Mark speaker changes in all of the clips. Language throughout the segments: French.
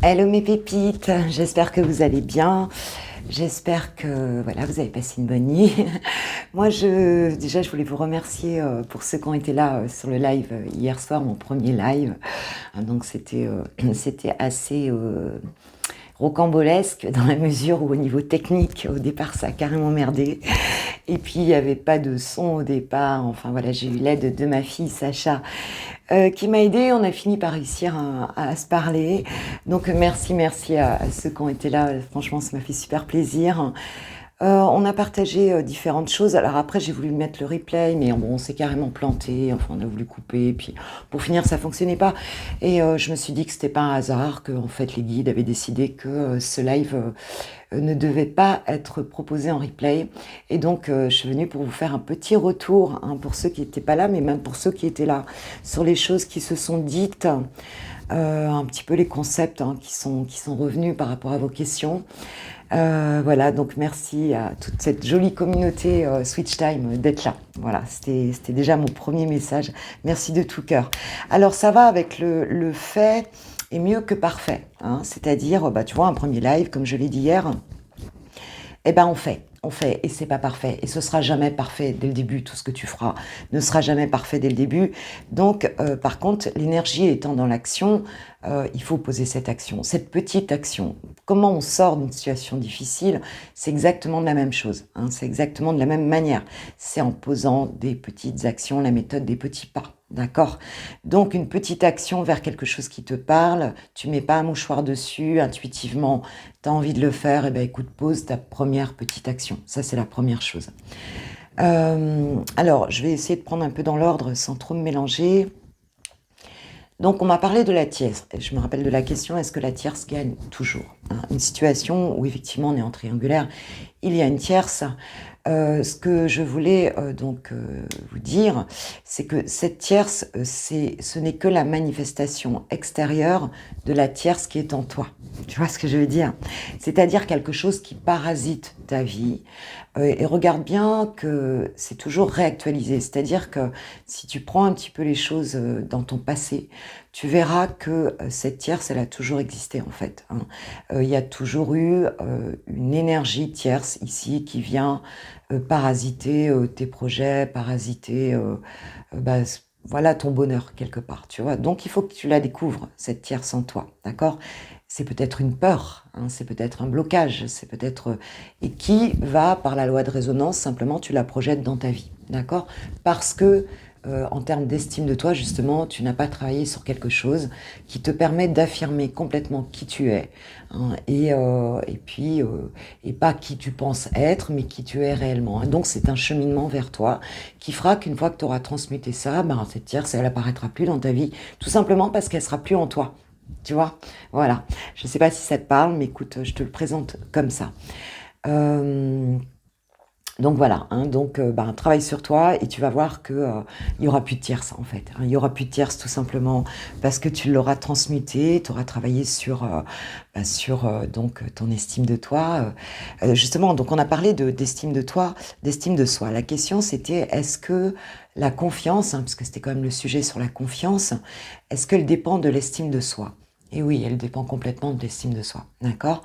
Speaker 1: Hello mes pépites, j'espère que vous allez bien. J'espère que voilà, vous avez passé une bonne nuit. Moi, déjà, je voulais vous remercier pour ceux qui ont été là sur le live hier soir, mon premier live. Donc, c'était assez rocambolesque dans la mesure où au niveau technique, au départ, ça a carrément merdé. Et puis, il n'y avait pas de son au départ. Enfin, voilà, j'ai eu l'aide de ma fille, Sacha, qui m'a aidée. On a fini par réussir à se parler. Donc, merci à ceux qui ont été là. Franchement, ça m'a fait super plaisir. On a partagé différentes choses. Alors après, j'ai voulu mettre le replay, mais bon, on s'est carrément planté. Enfin, on a voulu couper. Puis, pour finir, ça fonctionnait pas. Et je me suis dit que c'était pas un hasard, que en fait, les guides avaient décidé que ce live ne devait pas être proposé en replay. Et donc, je suis venue pour vous faire un petit retour, hein, pour ceux qui n'étaient pas là, mais même pour ceux qui étaient là, sur les choses qui se sont dites, un petit peu les concepts hein, qui sont revenus par rapport à vos questions. Voilà, donc merci à toute cette jolie communauté Switch Time d'être là. Voilà, c'était déjà mon premier message. Merci de tout cœur. Alors, ça va avec le fait est mieux que parfait. Hein, c'est-à-dire, bah, tu vois, un premier live, comme je l'ai dit hier, eh ben on fait, et c'est pas parfait, et ce sera jamais parfait dès le début, tout ce que tu feras ne sera jamais parfait dès le début, donc par contre, l'énergie étant dans l'action, il faut poser cette action, cette petite action. Comment on sort d'une situation difficile, c'est exactement de la même chose, hein, c'est exactement de la même manière, c'est en posant des petites actions, la méthode des petits pas. D'accord. Donc une petite action vers quelque chose qui te parle, tu mets pas un mouchoir dessus, intuitivement, tu as envie de le faire, et ben écoute, pose ta première petite action. Ça, c'est la première chose. Alors, je vais essayer de prendre un peu dans l'ordre sans trop me mélanger. Donc, on m'a parlé de la tierce. Je me rappelle de la question, est-ce que la tierce gagne toujours, hein? Une situation où, effectivement, on est en triangulaire, il y a une tierce. Ce que je voulais vous dire, c'est que cette tierce, ce n'est que la manifestation extérieure de la tierce qui est en toi. Tu vois ce que je veux dire? C'est-à-dire quelque chose qui parasite ta vie. Et regarde bien que c'est toujours réactualisé. C'est-à-dire que si tu prends un petit peu les choses dans ton passé, tu verras que cette tierce, elle a toujours existé en fait. Hein. Il y a toujours eu une énergie tierce ici qui vient parasiter tes projets, parasiter bah, voilà ton bonheur quelque part, tu vois. Donc il faut que tu la découvres, cette tierce en toi, d'accord? C'est peut-être une peur, hein, c'est peut-être un blocage, c'est peut-être... et qui va, par la loi de résonance, simplement tu la projettes dans ta vie, d'accord? Parce que en termes d'estime de toi, justement, tu n'as pas travaillé sur quelque chose qui te permet d'affirmer complètement qui tu es, hein, et puis, et pas qui tu penses être, mais qui tu es réellement. Et donc, c'est un cheminement vers toi qui fera qu'une fois que tu auras transmuté ça, ben, cette tierce, elle apparaîtra plus dans ta vie, tout simplement parce qu'elle sera plus en toi. Tu vois, voilà. Je ne sais pas si ça te parle, mais écoute, je te le présente comme ça. Euh, donc voilà, hein, donc travaille sur toi et tu vas voir que il y aura plus de tierces en fait. Hein, il y aura plus de tierces tout simplement parce que tu l'auras transmuté, tu auras travaillé sur donc ton estime de toi. Justement, donc on a parlé d'estime de toi, d'estime de soi. La question c'était est-ce que la confiance, hein, parce que c'était quand même le sujet sur la confiance, est-ce qu'elle dépend de l'estime de soi? Et oui, elle dépend complètement de l'estime de soi, d'accord?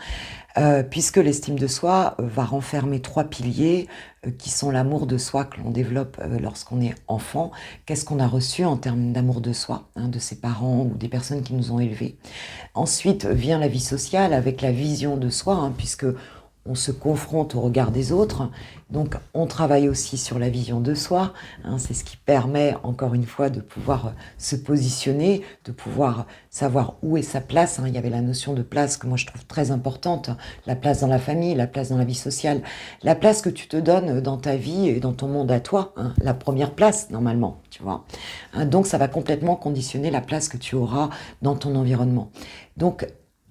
Speaker 1: Puisque l'estime de soi va renfermer trois piliers qui sont l'amour de soi que l'on développe lorsqu'on est enfant. Qu'est-ce qu'on a reçu en termes d'amour de soi, hein, de ses parents ou des personnes qui nous ont élevés. Ensuite vient la vie sociale avec la vision de soi, hein, puisque on se confronte au regard des autres, donc on travaille aussi sur la vision de soi, hein, c'est ce qui permet encore une fois de pouvoir se positionner, de pouvoir savoir où est sa place, hein. Il y avait la notion de place que moi je trouve très importante, hein. La place dans la famille, la place dans la vie sociale, la place que tu te donnes dans ta vie et dans ton monde à toi, hein, la première place normalement, tu vois. Hein, donc ça va complètement conditionner la place que tu auras dans ton environnement. Donc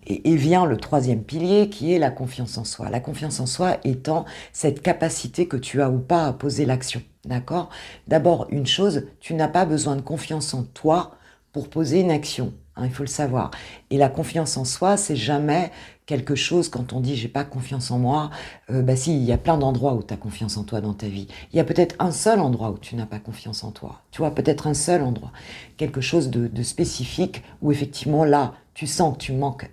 Speaker 1: et vient le troisième pilier qui est la confiance en soi. La confiance en soi étant cette capacité que tu as ou pas à poser l'action. D'accord? D'abord, une chose, tu n'as pas besoin de confiance en toi pour poser une action. Hein, il faut le savoir. Et la confiance en soi, c'est jamais quelque chose, quand on dit j'ai pas confiance en moi, bah si, il y a plein d'endroits où tu as confiance en toi dans ta vie. Il y a peut-être un seul endroit où tu n'as pas confiance en toi. Tu vois, peut-être un seul endroit. Quelque chose de spécifique où effectivement là, tu sens que tu manques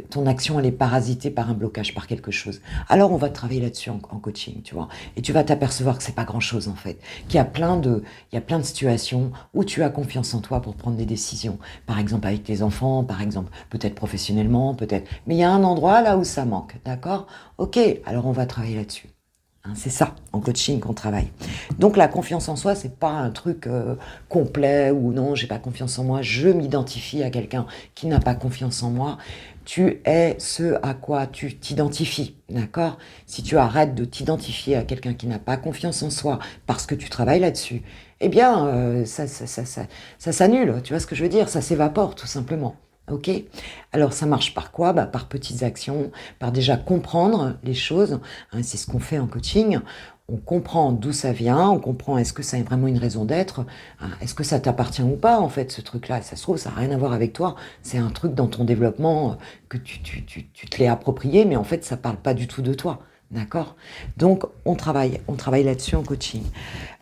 Speaker 1: ton action, elle est parasitée par un blocage, par quelque chose. Alors, on va travailler là-dessus en coaching, tu vois. Et tu vas t'apercevoir que c'est pas grand-chose, en fait. Il y a plein de situations où tu as confiance en toi pour prendre des décisions. Par exemple, avec tes enfants, par exemple, peut-être professionnellement, peut-être. Mais il y a un endroit là où ça manque, d'accord? Ok, alors on va travailler là-dessus. Hein, c'est ça, en coaching qu'on travaille. Donc la confiance en soi, c'est pas un truc complet ou non, j'ai pas confiance en moi, je m'identifie à quelqu'un qui n'a pas confiance en moi. Tu es ce à quoi tu t'identifies, d'accord? Si tu arrêtes de t'identifier à quelqu'un qui n'a pas confiance en soi parce que tu travailles là-dessus, eh bien, ça s'annule, tu vois ce que je veux dire? Ça s'évapore, tout simplement. Ok? Alors, ça marche par quoi? Bah, par petites actions, par déjà comprendre les choses. Hein, c'est ce qu'on fait en coaching. On comprend d'où ça vient, on comprend est-ce que ça a vraiment une raison d'être, hein, est-ce que ça t'appartient ou pas en fait ce truc-là. Ça se trouve, ça n'a rien à voir avec toi. C'est un truc dans ton développement que tu te l'es approprié, mais en fait, ça parle pas du tout de toi. D'accord? Donc, on travaille là-dessus en coaching.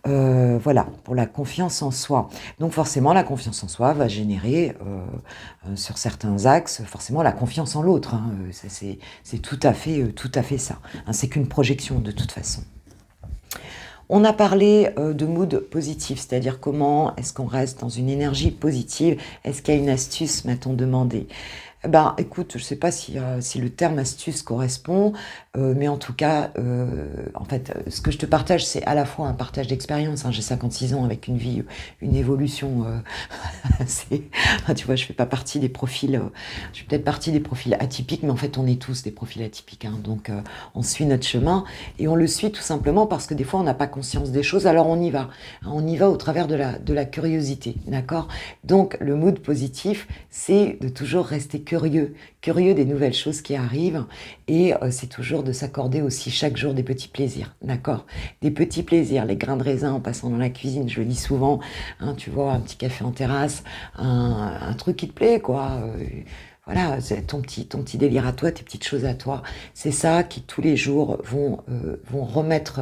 Speaker 1: Voilà, pour la confiance en soi. Donc forcément, la confiance en soi va générer, sur certains axes, forcément la confiance en l'autre. Hein, ça, c'est tout à fait ça. Hein, c'est qu'une projection de toute façon. On a parlé de mood positif, c'est-à-dire comment est-ce qu'on reste dans une énergie positive. Est-ce qu'il y a une astuce, m'a-t-on demandé? Ben, écoute, je ne sais pas si le terme astuce correspond, mais en tout cas, en fait, ce que je te partage, c'est à la fois un partage d'expérience. Hein, j'ai 56 ans avec une vie, une évolution assez... Tu vois, je fais pas partie des profils... je fais peut-être partie des profils atypiques, mais en fait, on est tous des profils atypiques. Hein, donc, on suit notre chemin et on le suit tout simplement parce que des fois, on n'a pas conscience des choses, alors on y va. Hein, on y va au travers de la curiosité, d'accord? Donc, le mood positif, c'est de toujours rester curieux des nouvelles choses qui arrivent et c'est toujours de s'accorder aussi chaque jour des petits plaisirs, d'accord? Des petits plaisirs, les grains de raisin en passant dans la cuisine, je le dis souvent, hein, tu vois, un petit café en terrasse, un truc qui te plaît, quoi. Voilà, c'est ton petit délire à toi, tes petites choses à toi. C'est ça qui tous les jours vont remettre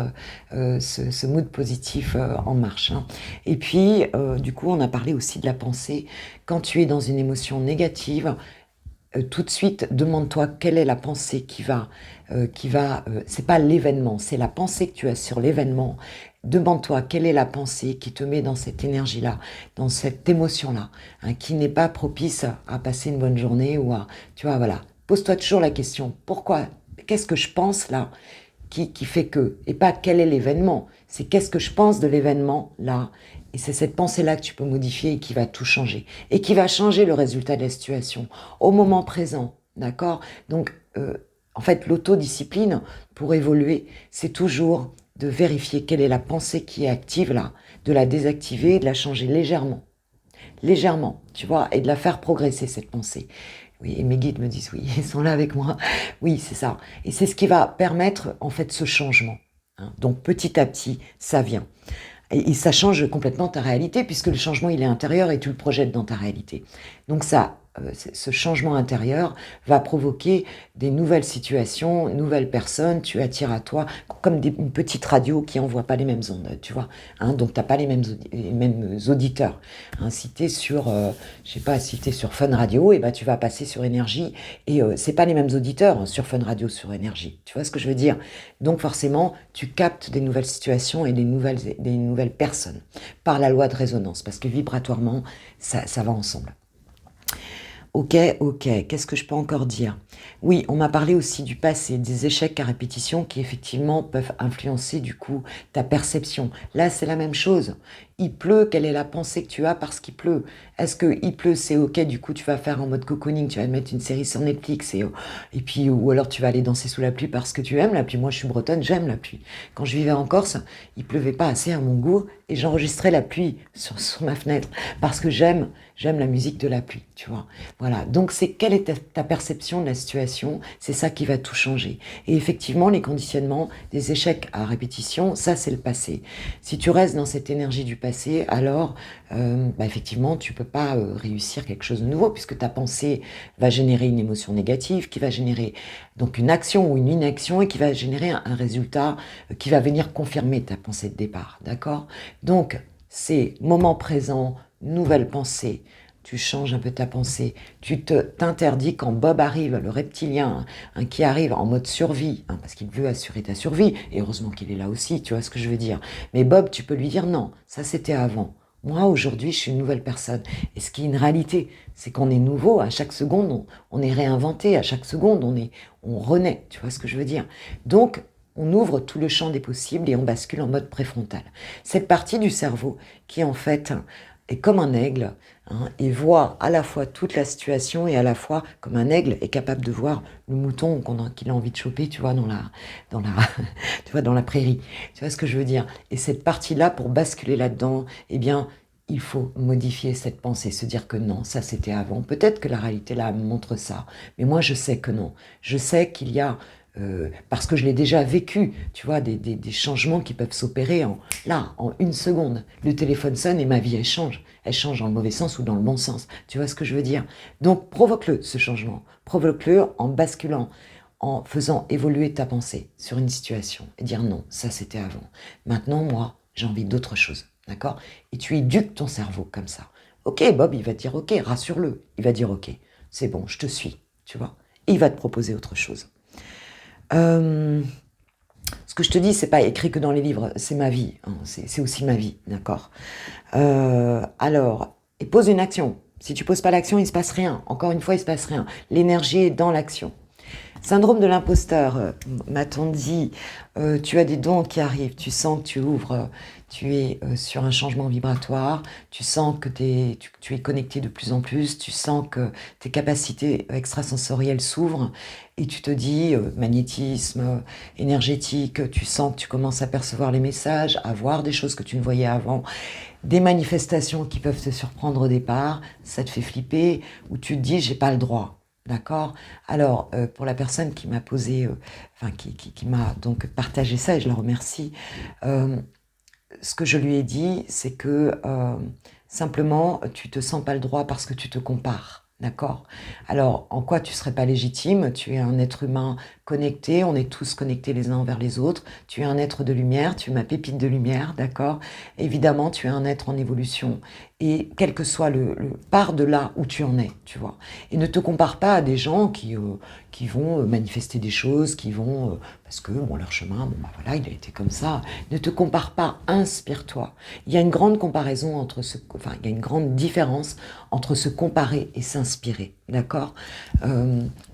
Speaker 1: ce mood positif en marche. Hein. Et puis, du coup, on a parlé aussi de la pensée. Quand tu es dans une émotion négative, tout de suite, demande-toi quelle est la pensée c'est pas l'événement, c'est la pensée que tu as sur l'événement. Demande-toi quelle est la pensée qui te met dans cette énergie-là, dans cette émotion-là, hein, qui n'est pas propice à passer une bonne journée ou à, tu vois, voilà. Pose-toi toujours la question, pourquoi, qu'est-ce que je pense là qui fait que, et pas quel est l'événement, c'est qu'est-ce que je pense de l'événement là, et c'est cette pensée-là que tu peux modifier et qui va tout changer, et qui va changer le résultat de la situation, au moment présent, d'accord? Donc, en fait, l'autodiscipline, pour évoluer, c'est toujours de vérifier quelle est la pensée qui est active là, de la désactiver et de la changer légèrement, tu vois, et de la faire progresser, cette pensée. Oui, et mes guides me disent oui, ils sont là avec moi. Oui, c'est ça. Et c'est ce qui va permettre, en fait, ce changement. Hein. Donc, petit à petit, ça vient. Et ça change complètement ta réalité, puisque le changement, il est intérieur et tu le projettes dans ta réalité. Donc ça, ce changement intérieur va provoquer des nouvelles situations, nouvelles personnes, tu attires à toi, comme une petite radio qui envoie pas les mêmes ondes, tu vois. Hein, donc t'as pas les mêmes auditeurs. Hein, si t'es sur, je sais pas, si t'es sur Fun Radio, et ben tu vas passer sur Énergie, et c'est pas les mêmes auditeurs hein, sur Fun Radio, sur Énergie. Tu vois ce que je veux dire? Donc forcément, tu captes des nouvelles situations et des nouvelles personnes par la loi de résonance, parce que vibratoirement, ça va ensemble. Ok, ok, qu'est-ce que je peux encore dire? Oui, on m'a parlé aussi du passé, des échecs à répétition qui effectivement peuvent influencer du coup ta perception. Là, c'est la même chose. Il pleut, quelle est la pensée que tu as parce qu'il pleut? Est-ce que il pleut, c'est ok, du coup tu vas faire en mode cocooning, tu vas te mettre une série sur Netflix et puis ou alors tu vas aller danser sous la pluie parce que tu aimes la pluie. Moi, je suis bretonne, j'aime la pluie. Quand je vivais en Corse, il pleuvait pas assez à mon goût et j'enregistrais la pluie sur ma fenêtre parce que j'aime la musique de la pluie, tu vois. Voilà, donc c'est quelle est ta perception de la situation, c'est ça qui va tout changer. Et effectivement, les conditionnements, des échecs à répétition, ça c'est le passé. Si tu restes dans cette énergie du passé, alors effectivement, tu peux pas réussir quelque chose de nouveau puisque ta pensée va générer une émotion négative, qui va générer donc une action ou une inaction et qui va générer un résultat qui va venir confirmer ta pensée de départ, d'accord? Donc, c'est moment présent, nouvelle pensée, tu changes un peu ta pensée. T'interdis quand Bob arrive, le reptilien, hein, qui arrive en mode survie, hein, parce qu'il veut assurer ta survie, et heureusement qu'il est là aussi, tu vois ce que je veux dire. Mais Bob, tu peux lui dire non, ça c'était avant. Moi, aujourd'hui, je suis une nouvelle personne. Et ce qui est une réalité, c'est qu'on est nouveau. À chaque seconde, on est réinventé. À chaque seconde, on renaît. Tu vois ce que je veux dire? Donc, on ouvre tout le champ des possibles et on bascule en mode préfrontal. Cette partie du cerveau qui, en fait, est comme un aigle, hein, et voit à la fois toute la situation et à la fois, comme un aigle, est capable de voir le mouton qu'il a envie de choper, tu vois, dans la, tu vois, dans la prairie. Tu vois ce que je veux dire? Et cette partie-là, pour basculer là-dedans, eh bien, il faut modifier cette pensée, se dire que non, ça c'était avant. Peut-être que la réalité là montre ça, mais moi je sais que non. Je sais qu'il y a, parce que je l'ai déjà vécu, tu vois, des changements qui peuvent s'opérer en une seconde. Le téléphone sonne et ma vie elle change. Elle change dans le mauvais sens ou dans le bon sens. Tu vois ce que je veux dire? Donc provoque-le ce changement. Provoque-le en basculant, en faisant évoluer ta pensée sur une situation et dire non, ça c'était avant. Maintenant, moi, j'ai envie d'autre chose. D'accord? Et tu éduques ton cerveau comme ça. Ok, Bob, il va te dire ok, rassure-le. Il va dire ok, c'est bon, je te suis, tu vois. Et il va te proposer autre chose. Ce que je te dis, c'est pas écrit que dans les livres, c'est ma vie, hein, c'est aussi ma vie, d'accord. Alors, et pose une action. Si tu poses pas l'action, il se passe rien. Encore une fois, il se passe rien. L'énergie est dans l'action. Syndrome de l'imposteur, m'a-t-on dit, tu as des dons qui arrivent, tu sens que tu ouvres, tu es sur un changement vibratoire, tu sens que tu es connecté de plus en plus, tu sens que tes capacités extrasensorielles s'ouvrent et tu te dis, magnétisme, énergétique, tu sens que tu commences à percevoir les messages, à voir des choses que tu ne voyais avant, des manifestations qui peuvent te surprendre au départ, ça te fait flipper, ou tu te dis, j'ai pas le droit. D'accord? Alors, pour la personne qui m'a posé, qui m'a donc partagé ça, et je la remercie, ce que je lui ai dit, c'est que simplement, tu te sens pas le droit parce que tu te compares. D'accord? Alors, en quoi tu serais pas légitime? Tu es un être humain connecté, on est tous connectés les uns envers les autres. Tu es un être de lumière, tu es ma pépite de lumière, d'accord? Évidemment, tu es un être en évolution. Et quel que soit part de là où tu en es, tu vois. Et ne te compare pas à des gens qui vont manifester des choses, qui vont, parce que bon, leur chemin, bon, bah voilà, il a été comme ça. Ne te compare pas, inspire-toi. Il y a une grande comparaison il y a une grande différence entre se comparer et s'inspirer, d'accord?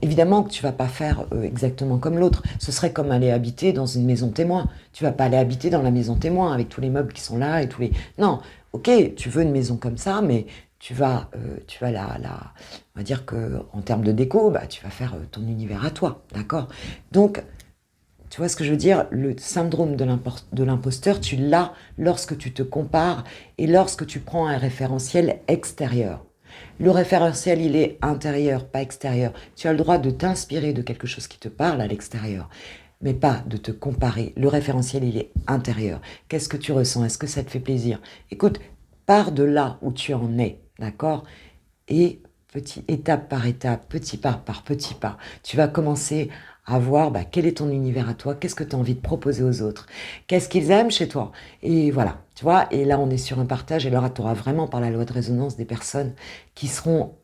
Speaker 1: Évidemment que tu vas pas faire exactement comme l'autre. Ce serait comme aller habiter dans une maison témoin. Tu vas pas aller habiter dans la maison témoin avec tous les meubles qui sont là et tous les... Non, ok, tu veux une maison comme ça, mais tu vas on va dire que en termes de déco, bah, tu vas faire ton univers à toi, d'accord? Donc, tu vois ce que je veux dire? Le syndrome de l'imposteur, tu l'as lorsque tu te compares et lorsque tu prends un référentiel extérieur. Le référentiel, il est intérieur, pas extérieur. Tu as le droit de t'inspirer de quelque chose qui te parle à l'extérieur, mais pas de te comparer. Le référentiel, il est intérieur. Qu'est-ce que tu ressens? Est-ce que ça te fait plaisir? Écoute, pars de là où tu en es, d'accord? Et étape par étape, petit pas par petit pas, tu vas commencer à voir quel est ton univers à toi, qu'est-ce que tu as envie de proposer aux autres, qu'est-ce qu'ils aiment chez toi. Et voilà, tu vois, et là on est sur un partage, et là tu auras vraiment par la loi de résonance des personnes qui seront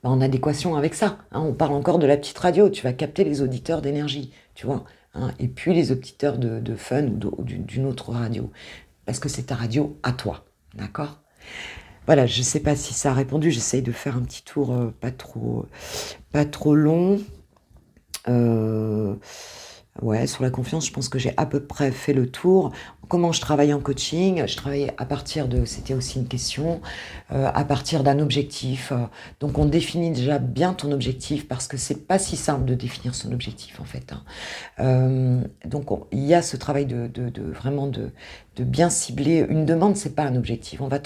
Speaker 1: en adéquation avec ça. Hein. On parle encore de la petite radio, tu vas capter les auditeurs d'énergie, tu vois, hein, et puis les auditeurs de fun ou d'une autre radio, parce que c'est ta radio à toi, d'accord? Voilà, je ne sais pas si ça a répondu, j'essaye de faire un petit tour pas trop long. Ouais, sur la confiance, je pense que j'ai à peu près fait le tour. Comment je travaille en coaching? Je travaille à partir de, c'était aussi une question, à partir d'un objectif. Donc on définit déjà bien ton objectif parce que c'est pas si simple de définir son objectif en fait. Hein. Donc il y a ce travail vraiment de bien cibler. Une demande, c'est pas un objectif. On va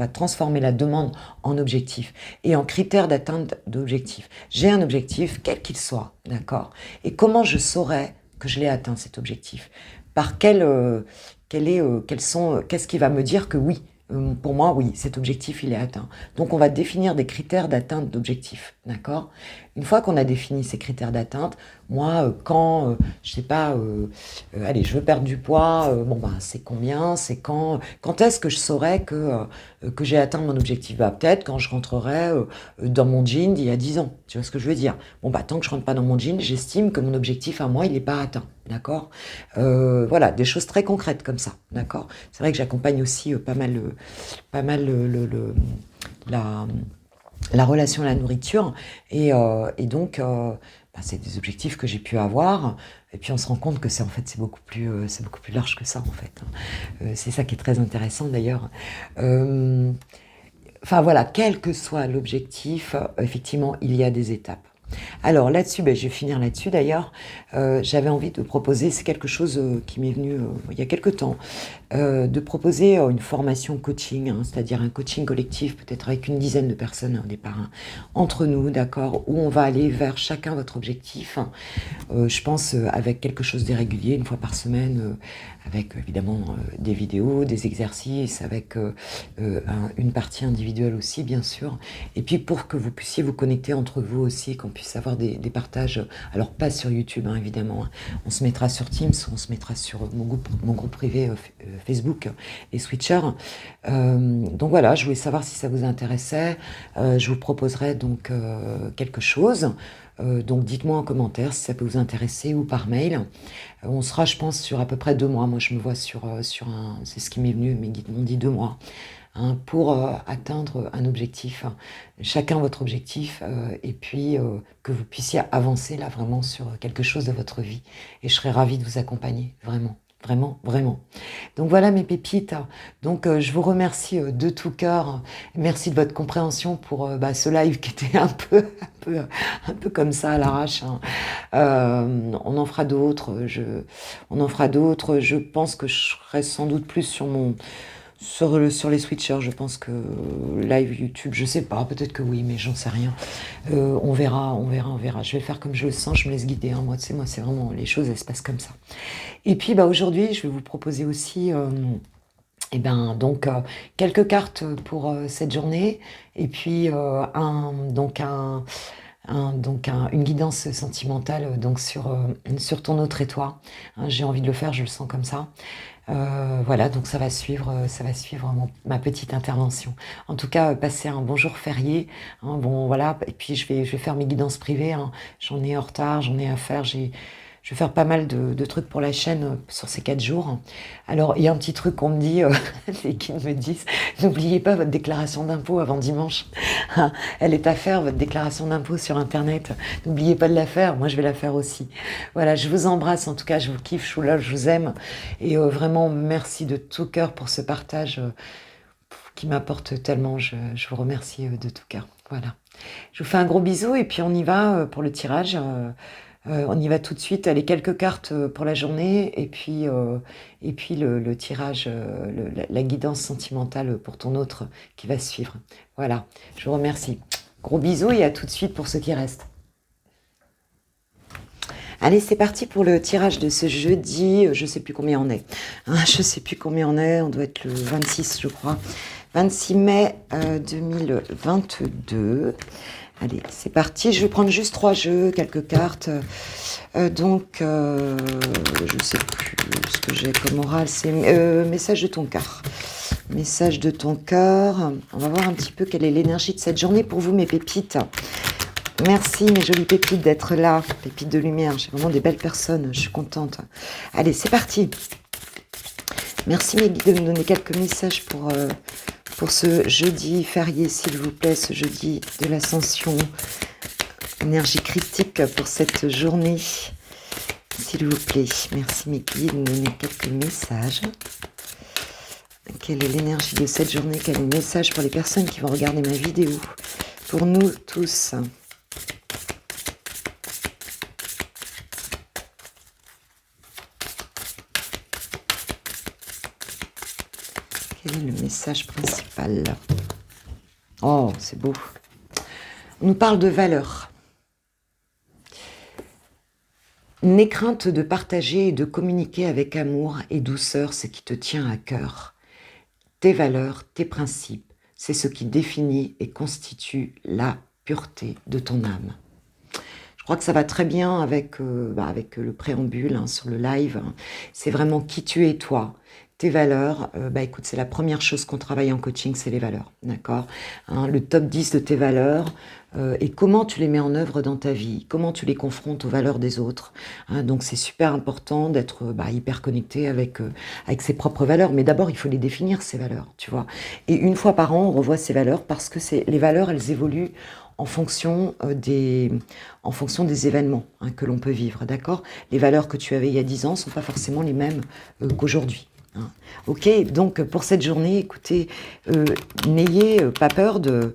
Speaker 1: transformer la demande en objectif et en critère d'atteinte d'objectif. J'ai un objectif, quel qu'il soit, d'accord? Et comment je saurais que je l'ai atteint cet objectif? Par qu'est-ce qui va me dire que oui, pour moi, oui, cet objectif, il est atteint. Donc, on va définir des critères d'atteinte d'objectifs, d'accord? Une fois qu'on a défini ces critères d'atteinte, Moi, quand, je sais pas, allez, je veux perdre du poids, bon, ben, c'est combien? C'est quand est-ce que je saurais que j'ai atteint mon objectif? Bah, peut-être quand je rentrerai dans mon jean d'il y a 10 ans. Tu vois ce que je veux dire? Bon, bah, tant que je rentre pas dans mon jean, j'estime que mon objectif à moi, il n'est pas atteint. D'accord? Voilà, des choses très concrètes comme ça. D'accord? C'est vrai que j'accompagne aussi pas mal la, la relation à la nourriture. Et donc, bah, c'est des objectifs que j'ai pu avoir. Et puis on se rend compte que c'est beaucoup plus large que ça en fait. C'est ça qui est très intéressant d'ailleurs. Euh, Enfin voilà, quel que soit l'objectif, effectivement, il y a des étapes. Alors là-dessus, ben, je vais finir là-dessus d'ailleurs. J'avais envie de proposer, c'est quelque chose qui m'est venu il y a quelque temps, de proposer une formation coaching, hein, c'est-à-dire un coaching collectif, peut-être avec une dizaine de personnes au départ, hein, entre nous, d'accord, où on va aller vers chacun votre objectif. Je pense avec quelque chose d'irrégulier, une fois par semaine, avec évidemment des vidéos, des exercices, avec une partie individuelle aussi, bien sûr. Et puis pour que vous puissiez vous connecter entre vous aussi, qu'on puisse avoir des partages, alors pas sur YouTube, hein, évidemment. Hein. On se mettra sur Teams, on se mettra sur mon groupe privé Facebook, les Switchers. Donc voilà, je voulais savoir si ça vous intéressait. Je vous proposerai donc quelque chose. Donc dites-moi en commentaire si ça peut vous intéresser ou par mail. On sera, je pense, sur à peu près 2 mois. Moi, je me vois sur un... C'est ce qui m'est venu, mes guides m'ont dit 2 mois. Hein, pour atteindre un objectif. Chacun votre objectif. Et puis, que vous puissiez avancer là vraiment sur quelque chose de votre vie. Et je serais ravie de vous accompagner. Vraiment. Vraiment, vraiment. Donc voilà mes pépites. Donc je vous remercie de tout cœur. Merci de votre compréhension pour ce live qui était un peu comme ça à l'arrache. Hein. On en fera d'autres. On en fera d'autres. Je pense que je serai sans doute plus sur les switchers. Je pense que live YouTube, je sais pas. Peut-être que oui, mais j'en sais rien. On verra, on verra, on verra. Je vais faire comme je le sens. Je me laisse guider. Hein. Moi, c'est vraiment les choses. Elles se passent comme ça. Et puis, bah, aujourd'hui, je vais vous proposer aussi. Et ben donc quelques cartes pour cette journée et puis une guidance sentimentale donc sur ton autre et toi. Hein, j'ai envie de le faire, je le sens comme ça. Voilà, donc ça va suivre ma petite intervention. En tout cas, passez un bon jour férié. Hein, bon, voilà. Et puis je vais faire mes guidances privées. Hein. J'en ai en retard, j'en ai à faire. Je vais faire pas mal de trucs pour la chaîne sur ces 4 jours. Alors, il y a un petit truc qu'on me dit, les guides me disent, n'oubliez pas votre déclaration d'impôt avant dimanche. Hein, elle est à faire, votre déclaration d'impôt sur Internet. N'oubliez pas de la faire. Moi, je vais la faire aussi. Voilà, je vous embrasse. En tout cas, je vous kiffe, je vous love, je vous aime. Et vraiment, merci de tout cœur pour ce partage qui m'apporte tellement. Je vous remercie de tout cœur. Voilà. Je vous fais un gros bisou et puis on y va pour le tirage. On y va tout de suite. Allez, quelques cartes pour la journée et puis le tirage, la guidance sentimentale pour ton autre qui va suivre. Voilà, je vous remercie. Gros bisous et à tout de suite pour ceux qui restent. Allez, c'est parti pour le tirage de ce jeudi. Je sais plus combien on est. Hein, je sais plus combien on est. On doit être le 26, je crois. 26 mai 2022. Allez, c'est parti. Je vais prendre juste 3 jeux, quelques cartes. Je sais plus ce que j'ai comme oral. C'est message de ton cœur. Message de ton cœur. On va voir un petit peu quelle est l'énergie de cette journée pour vous, mes pépites. Merci, mes jolies pépites, d'être là. Pépites de lumière. J'ai vraiment des belles personnes. Je suis contente. Allez, c'est parti. Merci, mes guides, de me donner quelques messages pour ce jeudi férié, s'il vous plaît, ce jeudi de l'ascension. Énergie critique pour cette journée, s'il vous plaît. Merci, mes guides, de me donner quelques messages. Quelle est l'énergie de cette journée? Quel est le message pour les personnes qui vont regarder ma vidéo? Pour nous tous. Quel est le message principal? Oh, c'est beau. On nous parle de valeurs. N'aie crainte de partager et de communiquer avec amour et douceur ce qui te tient à cœur. Tes valeurs, tes principes, c'est ce qui définit et constitue la pureté de ton âme. Je crois que ça va très bien avec, avec le préambule hein, sur le live. C'est vraiment qui tu es toi. Tes valeurs, écoute, c'est la première chose qu'on travaille en coaching, c'est les valeurs, d'accord hein, le top 10 de tes valeurs et comment tu les mets en œuvre dans ta vie, comment tu les confrontes aux valeurs des autres. Hein, donc c'est super important d'être hyper connecté avec ses propres valeurs, mais d'abord il faut les définir, ces valeurs, tu vois. Et une fois par an, on revoit ces valeurs parce que les valeurs, elles évoluent en fonction, en fonction des événements hein, que l'on peut vivre, d'accord. Les valeurs que tu avais il y a 10 ans ne sont pas forcément les mêmes qu'aujourd'hui. Hein. Ok, donc pour cette journée, écoutez, n'ayez pas peur de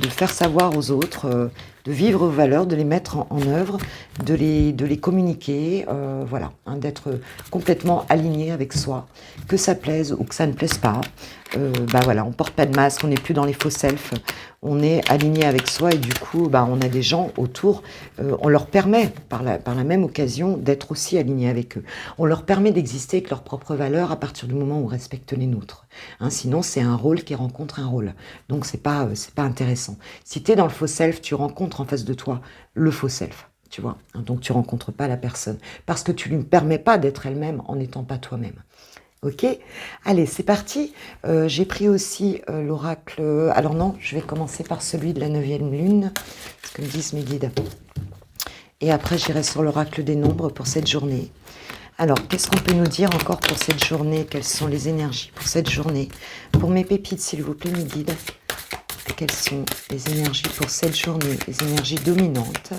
Speaker 1: faire savoir aux autres, de vivre vos valeurs, de les mettre en œuvre, de les communiquer, voilà, hein, d'être complètement aligné avec soi, que ça plaise ou que ça ne plaise pas. Voilà, on porte pas de masque, on n'est plus dans les faux selfs, on est aligné avec soi et du coup, on a des gens autour, on leur permet par la même occasion d'être aussi alignés avec eux. On leur permet d'exister avec leurs propres valeurs à partir du moment où on respecte les nôtres. Hein, sinon, c'est un rôle qui rencontre un rôle. Donc, c'est pas intéressant. Si tu es dans le faux self, tu rencontres en face de toi le faux self. Tu vois, hein, donc tu rencontres pas la personne parce que tu lui permets pas d'être elle-même en n'étant pas toi-même. Ok, allez, c'est parti. J'ai pris aussi l'oracle. Alors non, je vais commencer par celui de la 9e lune, ce que me disent mes guides. Et après, j'irai sur l'oracle des nombres pour cette journée. Alors, qu'est-ce qu'on peut nous dire encore pour cette journée? Quelles sont les énergies pour cette journée? Pour mes pépites, s'il vous plaît, mes guides. Quelles sont les énergies pour cette journée? Les énergies dominantes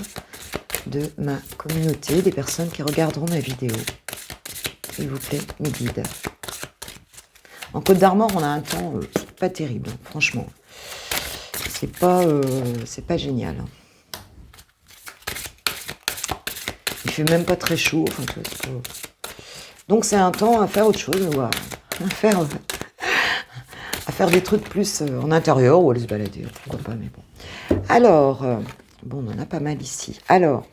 Speaker 1: de ma communauté, des personnes qui regarderont ma vidéo. S'il vous plaît, mes guides. En Côte d'Armor, on a un temps pas terrible, hein, franchement. C'est pas génial. Hein. Il fait même pas très chaud. Enfin, tu vois, donc c'est un temps à faire autre chose, à faire des trucs plus en intérieur ou à aller se balader, pourquoi pas, mais bon. Alors, on en a pas mal ici. Alors,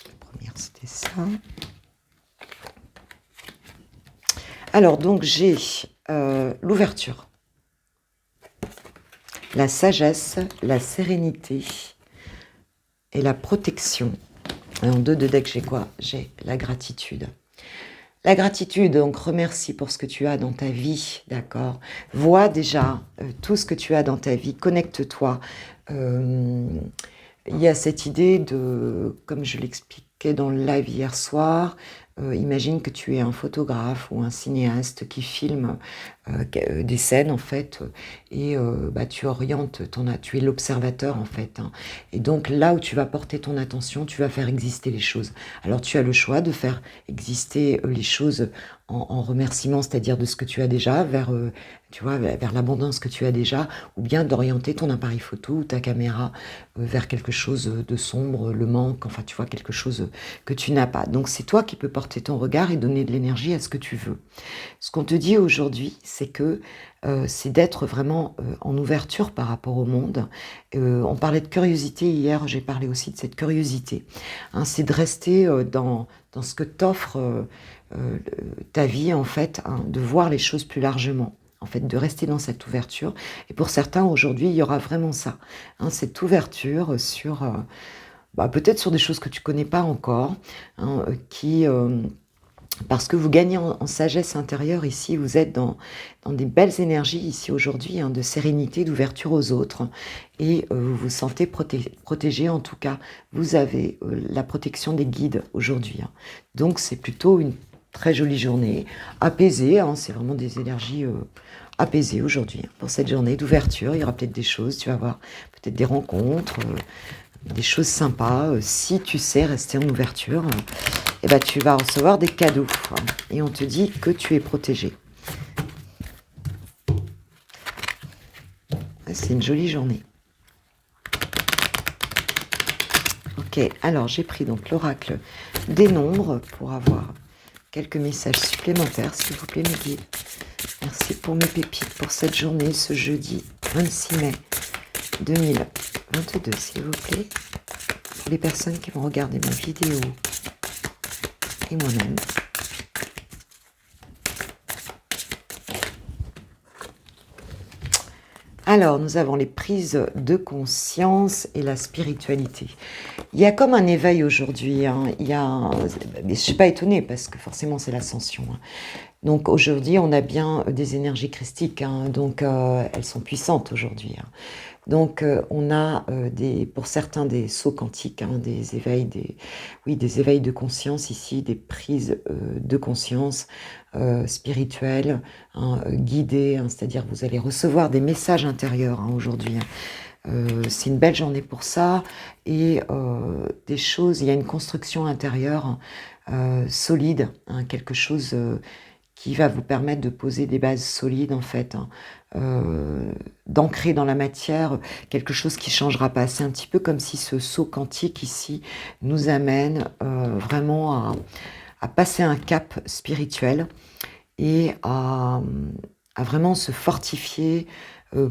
Speaker 1: la première c'était ça. Alors, donc j'ai l'ouverture, la sagesse, la sérénité et la protection. Et en 2 de deck, j'ai quoi? J'ai la gratitude. La gratitude, donc remercie pour ce que tu as dans ta vie, d'accord? Vois déjà tout ce que tu as dans ta vie, connecte-toi. Il y a cette idée de, comme je l'expliquais dans le live hier soir, imagine que tu es un photographe ou un cinéaste qui filme des scènes en fait, et tu orientes tu es l'observateur en fait. Hein. Et donc là où tu vas porter ton attention, tu vas faire exister les choses. Alors tu as le choix de faire exister les choses en remerciement, c'est-à-dire de ce que tu as déjà, vers l'abondance que tu as déjà, ou bien d'orienter ton appareil photo ou ta caméra vers quelque chose de sombre, le manque, enfin tu vois, quelque chose que tu n'as pas. Donc c'est toi qui peux porter ton regard et donner de l'énergie à ce que tu veux. Ce qu'on te dit aujourd'hui, c'est que c'est d'être vraiment en ouverture par rapport au monde. On parlait de curiosité hier, j'ai parlé aussi de cette curiosité. Hein, c'est de rester dans ce que t'offre ta vie, en fait, hein, de voir les choses plus largement. En fait, de rester dans cette ouverture. Et pour certains, aujourd'hui, il y aura vraiment ça. Hein, cette ouverture sur... peut-être sur des choses que tu connais pas encore, hein, parce que vous gagnez en sagesse intérieure ici, vous êtes dans des belles énergies ici aujourd'hui, hein, de sérénité, d'ouverture aux autres, et vous vous sentez protégé, en tout cas, vous avez la protection des guides aujourd'hui. Hein. Donc c'est plutôt une très jolie journée, apaisée, hein, c'est vraiment des énergies apaisées aujourd'hui, hein, pour cette journée d'ouverture. Il y aura peut-être des choses, tu vas voir, peut-être des rencontres, des choses sympas. Si tu sais rester en ouverture, tu vas recevoir des cadeaux. Hein, et on te dit que tu es protégé. C'est une jolie journée. Ok, alors j'ai pris donc l'oracle des nombres pour avoir quelques messages supplémentaires, s'il vous plaît, mes guides. Merci pour mes pépites pour cette journée, ce jeudi 26 mai 2022, s'il vous plaît. Pour les personnes qui vont regarder ma vidéo et moi-même. Alors, nous avons les prises de conscience et la spiritualité. Il y a comme un éveil aujourd'hui, hein. Mais je ne suis pas étonnée parce que forcément c'est l'ascension, hein. Donc aujourd'hui, on a bien des énergies christiques, hein. Donc elles sont puissantes aujourd'hui, hein. Donc on a pour certains des sauts quantiques, hein, des éveils de conscience ici, des prises de conscience spirituelles, hein, guidées, hein, c'est-à-dire vous allez recevoir des messages intérieurs, hein, aujourd'hui, hein. C'est une belle journée pour ça et des choses, il y a une construction intérieure solide, hein, quelque chose qui va vous permettre de poser des bases solides en fait, hein, d'ancrer dans la matière quelque chose qui ne changera pas. C'est un petit peu comme si ce saut quantique ici nous amène vraiment à passer un cap spirituel et à vraiment se fortifier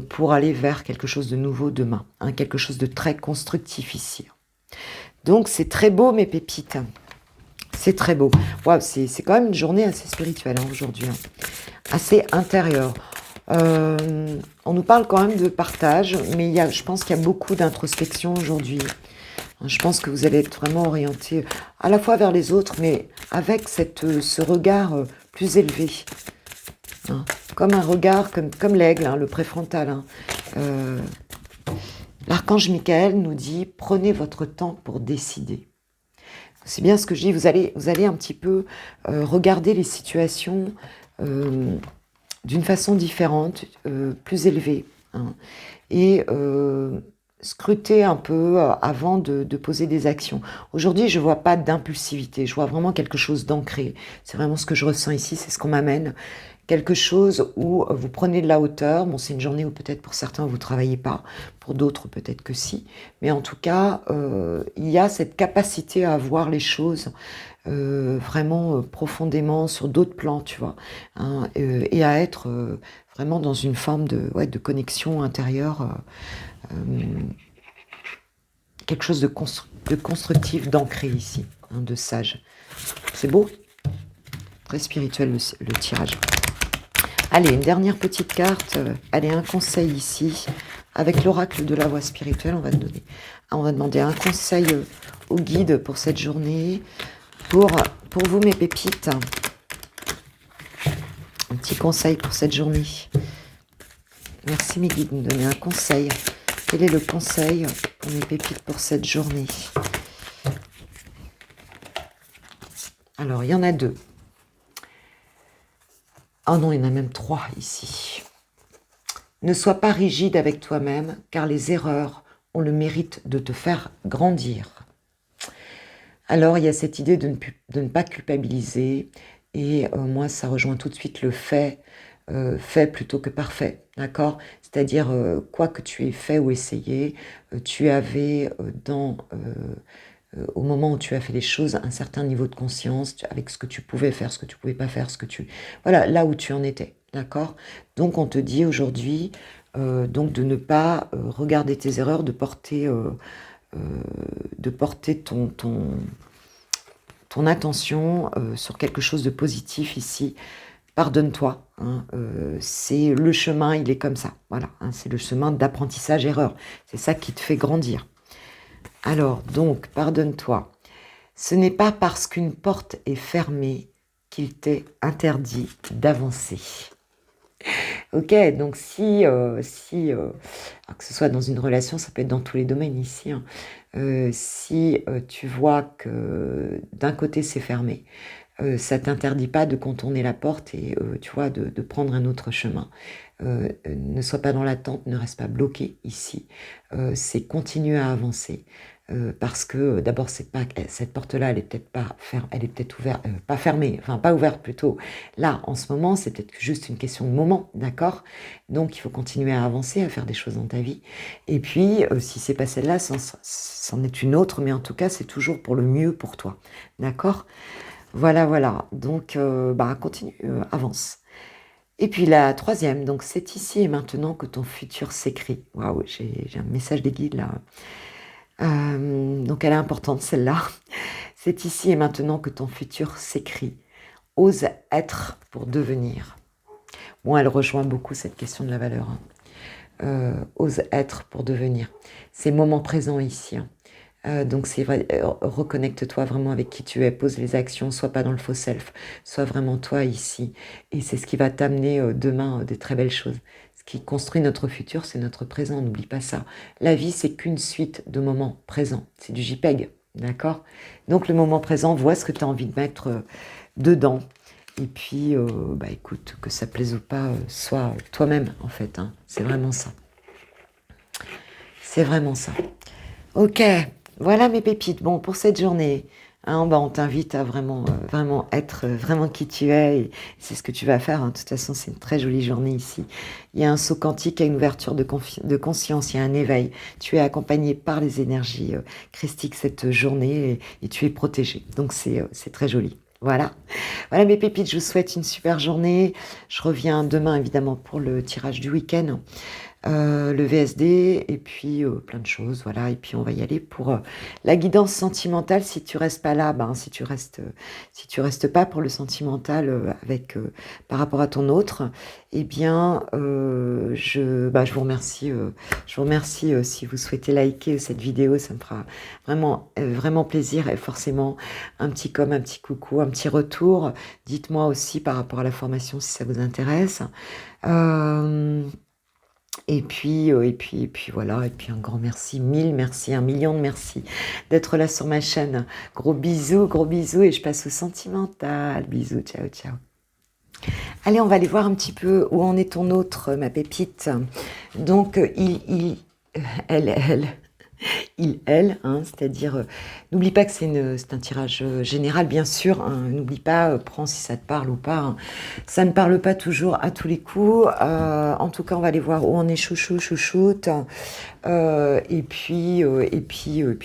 Speaker 1: pour aller vers quelque chose de nouveau demain, hein, quelque chose de très constructif ici. Donc c'est très beau mes pépites. C'est très beau. Wow, c'est quand même une journée assez spirituelle, hein, aujourd'hui, hein. Assez intérieure. On nous parle quand même de partage, mais je pense qu'il y a beaucoup d'introspection aujourd'hui. Je pense que vous allez être vraiment orienté à la fois vers les autres, mais avec ce regard plus élevé, hein. Comme un regard, comme l'aigle, hein, le préfrontal, hein. L'archange Michael nous dit « Prenez votre temps pour décider ». C'est bien ce que je dis, vous allez un petit peu regarder les situations d'une façon différente, plus élevée, hein, et scruter un peu avant de poser des actions. Aujourd'hui, je ne vois pas d'impulsivité, je vois vraiment quelque chose d'ancré. C'est vraiment ce que je ressens ici, c'est ce qu'on m'amène. Quelque chose où vous prenez de la hauteur. Bon, c'est une journée où peut-être pour certains vous ne travaillez pas, pour d'autres peut-être que si. Mais en tout cas, il y a cette capacité à voir les choses vraiment profondément sur d'autres plans, tu vois, hein, et à être vraiment dans une forme de connexion intérieure, quelque chose de constructif, d'ancré ici, hein, de sage. C'est beau, très spirituel le tirage. Allez, une dernière petite carte. Allez, un conseil ici. Avec l'oracle de la voie spirituelle, on va demander un conseil au guide pour cette journée. Pour vous, mes pépites. Un petit conseil pour cette journée. Merci, mes guides, de me donner un conseil. Quel est le conseil pour mes pépites pour cette journée? Alors, il y en a 2. Oh non, il y en a même 3 ici. Ne sois pas rigide avec toi-même, car les erreurs ont le mérite de te faire grandir. Alors, il y a cette idée de ne pas culpabiliser, et moi, ça rejoint tout de suite le fait plutôt que parfait, d'accord? C'est-à-dire, quoi que tu aies fait ou essayé, tu avais au moment où tu as fait les choses, un certain niveau de conscience, avec ce que tu pouvais faire, ce que tu pouvais pas faire, voilà, là où tu en étais, d'accord? Donc on te dit aujourd'hui donc de ne pas regarder tes erreurs, de porter ton attention sur quelque chose de positif ici. Pardonne-toi, hein, c'est le chemin, il est comme ça, voilà, hein, c'est le chemin d'apprentissage-erreur, c'est ça qui te fait grandir. Alors, donc, pardonne-toi. Ce n'est pas parce qu'une porte est fermée qu'il t'est interdit d'avancer. Ok, donc alors que ce soit dans une relation, ça peut être dans tous les domaines ici, hein. Si tu vois que d'un côté c'est fermé, ça t'interdit pas de contourner la porte et tu vois de prendre un autre chemin. Ne sois pas dans l'attente, ne reste pas bloqué ici. C'est continuer à avancer. Parce que d'abord cette porte-là, elle est peut-être pas elle est peut-être ouverte, pas fermée, enfin pas ouverte plutôt. Là, en ce moment, c'est peut-être juste une question de moment, d'accord? Donc il faut continuer à avancer, à faire des choses dans ta vie. Et puis, si c'est pas celle-là, c'en est une autre, mais en tout cas, c'est toujours pour le mieux pour toi, d'accord? Voilà. Donc, continue, avance. Et puis la troisième, donc c'est ici et maintenant que ton futur s'écrit. Waouh, j'ai un message des guides là. Donc elle est importante celle-là. C'est ici et maintenant que ton futur s'écrit. Ose être pour devenir. Bon, elle rejoint beaucoup cette question de la valeur, hein. ose être pour devenir. C'est moment présent ici, hein. Donc c'est vrai, reconnecte-toi vraiment avec qui tu es, pose les actions, sois pas dans le faux self, sois vraiment toi ici. Et c'est ce qui va t'amener demain des très belles choses. Ce qui construit notre futur, c'est notre présent, n'oublie pas ça. La vie, c'est qu'une suite de moments présents, c'est du JPEG, d'accord? Donc le moment présent, vois ce que tu as envie de mettre dedans. Et puis, bah écoute, que ça plaise ou pas, sois toi-même en fait, hein. C'est vraiment ça. C'est vraiment ça. Ok, voilà mes pépites. Bon, pour cette journée, hein, bah, on t'invite à vraiment, vraiment être vraiment qui tu es. Et c'est ce que tu vas faire, hein. De toute façon, c'est une très jolie journée ici. Il y a un saut quantique, il y a une ouverture de conscience, il y a un éveil. Tu es accompagné par les énergies christiques cette journée et tu es protégé. Donc, c'est très joli. Voilà. Voilà mes pépites, je vous souhaite une super journée. Je reviens demain évidemment pour le tirage du week-end. Le VSD et puis plein de choses, voilà. Et puis on va y aller pour la guidance sentimentale. Si tu restes pas là, ben si tu restes pas pour le sentimental avec par rapport à ton autre, eh bien je vous remercie si vous souhaitez liker cette vidéo, ça me fera vraiment vraiment plaisir et forcément un petit com, un petit coucou, un petit retour. Dites-moi aussi par rapport à la formation si ça vous intéresse. Et puis voilà, et puis un grand merci, 1000 merci, 1 million de merci d'être là sur ma chaîne. Gros bisous, et je passe au sentimental. Bisous, ciao, ciao. Allez, on va aller voir un petit peu où en est ton autre, ma pépite. Donc, elle, elle, hein, c'est-à-dire, n'oublie pas que c'est un tirage général, bien sûr, hein, n'oublie pas, prends si ça te parle ou pas, hein. Ça ne parle pas toujours à tous les coups, en tout cas, on va aller voir où on est chouchoute, et puis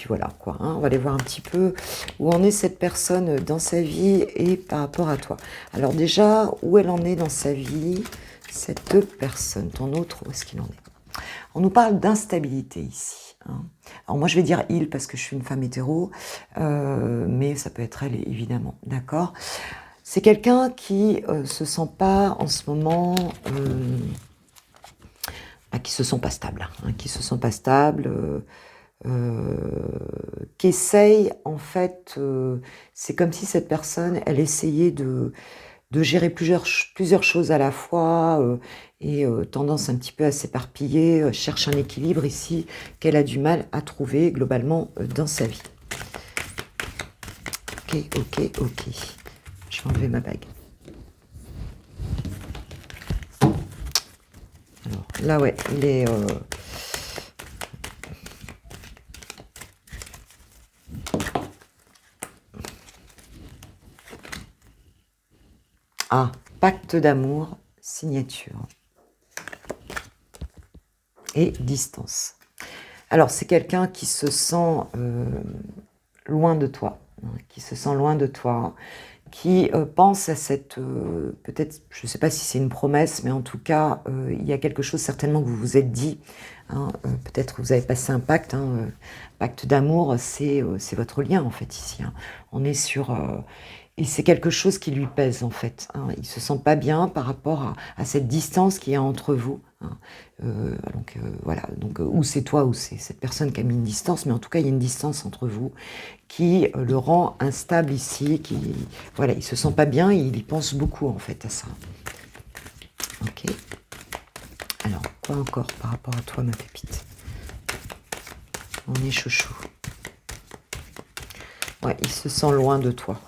Speaker 1: voilà, quoi, hein, on va aller voir un petit peu où en est cette personne dans sa vie et par rapport à toi. Alors déjà, où elle en est dans sa vie, cette personne, ton autre, où est-ce qu'il en est? On nous parle d'instabilité ici, hein. Alors moi je vais dire il parce que je suis une femme hétéro, mais ça peut être elle évidemment, d'accord? C'est quelqu'un qui se sent pas en ce moment, qui se sent pas stable, hein, qui se sent pas stable, qui essaye en fait, c'est comme si cette personne, elle essayait de gérer plusieurs choses à la fois et tendance un petit peu à s'éparpiller, cherche un équilibre ici qu'elle a du mal à trouver globalement dans sa vie. Ok. Je vais enlever ma bague. Alors là, ouais, il est... Ah, pacte d'amour, signature. Et distance. Alors, c'est quelqu'un qui se sent loin de toi, hein, qui se sent loin de toi, qui pense à cette... peut-être, je ne sais pas si c'est une promesse, mais en tout cas, il y a quelque chose certainement que vous vous êtes dit, hein, peut-être que vous avez passé un pacte, hein, pacte d'amour, c'est votre lien en fait ici, hein. On est sur... et c'est quelque chose qui lui pèse en fait, hein. Il se sent pas bien par rapport à cette distance qu'il y a entre vous, hein. Donc voilà, donc ou c'est toi ou c'est cette personne qui a mis une distance, mais en tout cas il y a une distance entre vous qui le rend instable ici, voilà, il se sent pas bien, il y pense beaucoup en fait à ça. Ok. Alors quoi encore par rapport à toi ma pépite? On est chouchou. Ouais, il se sent loin de toi.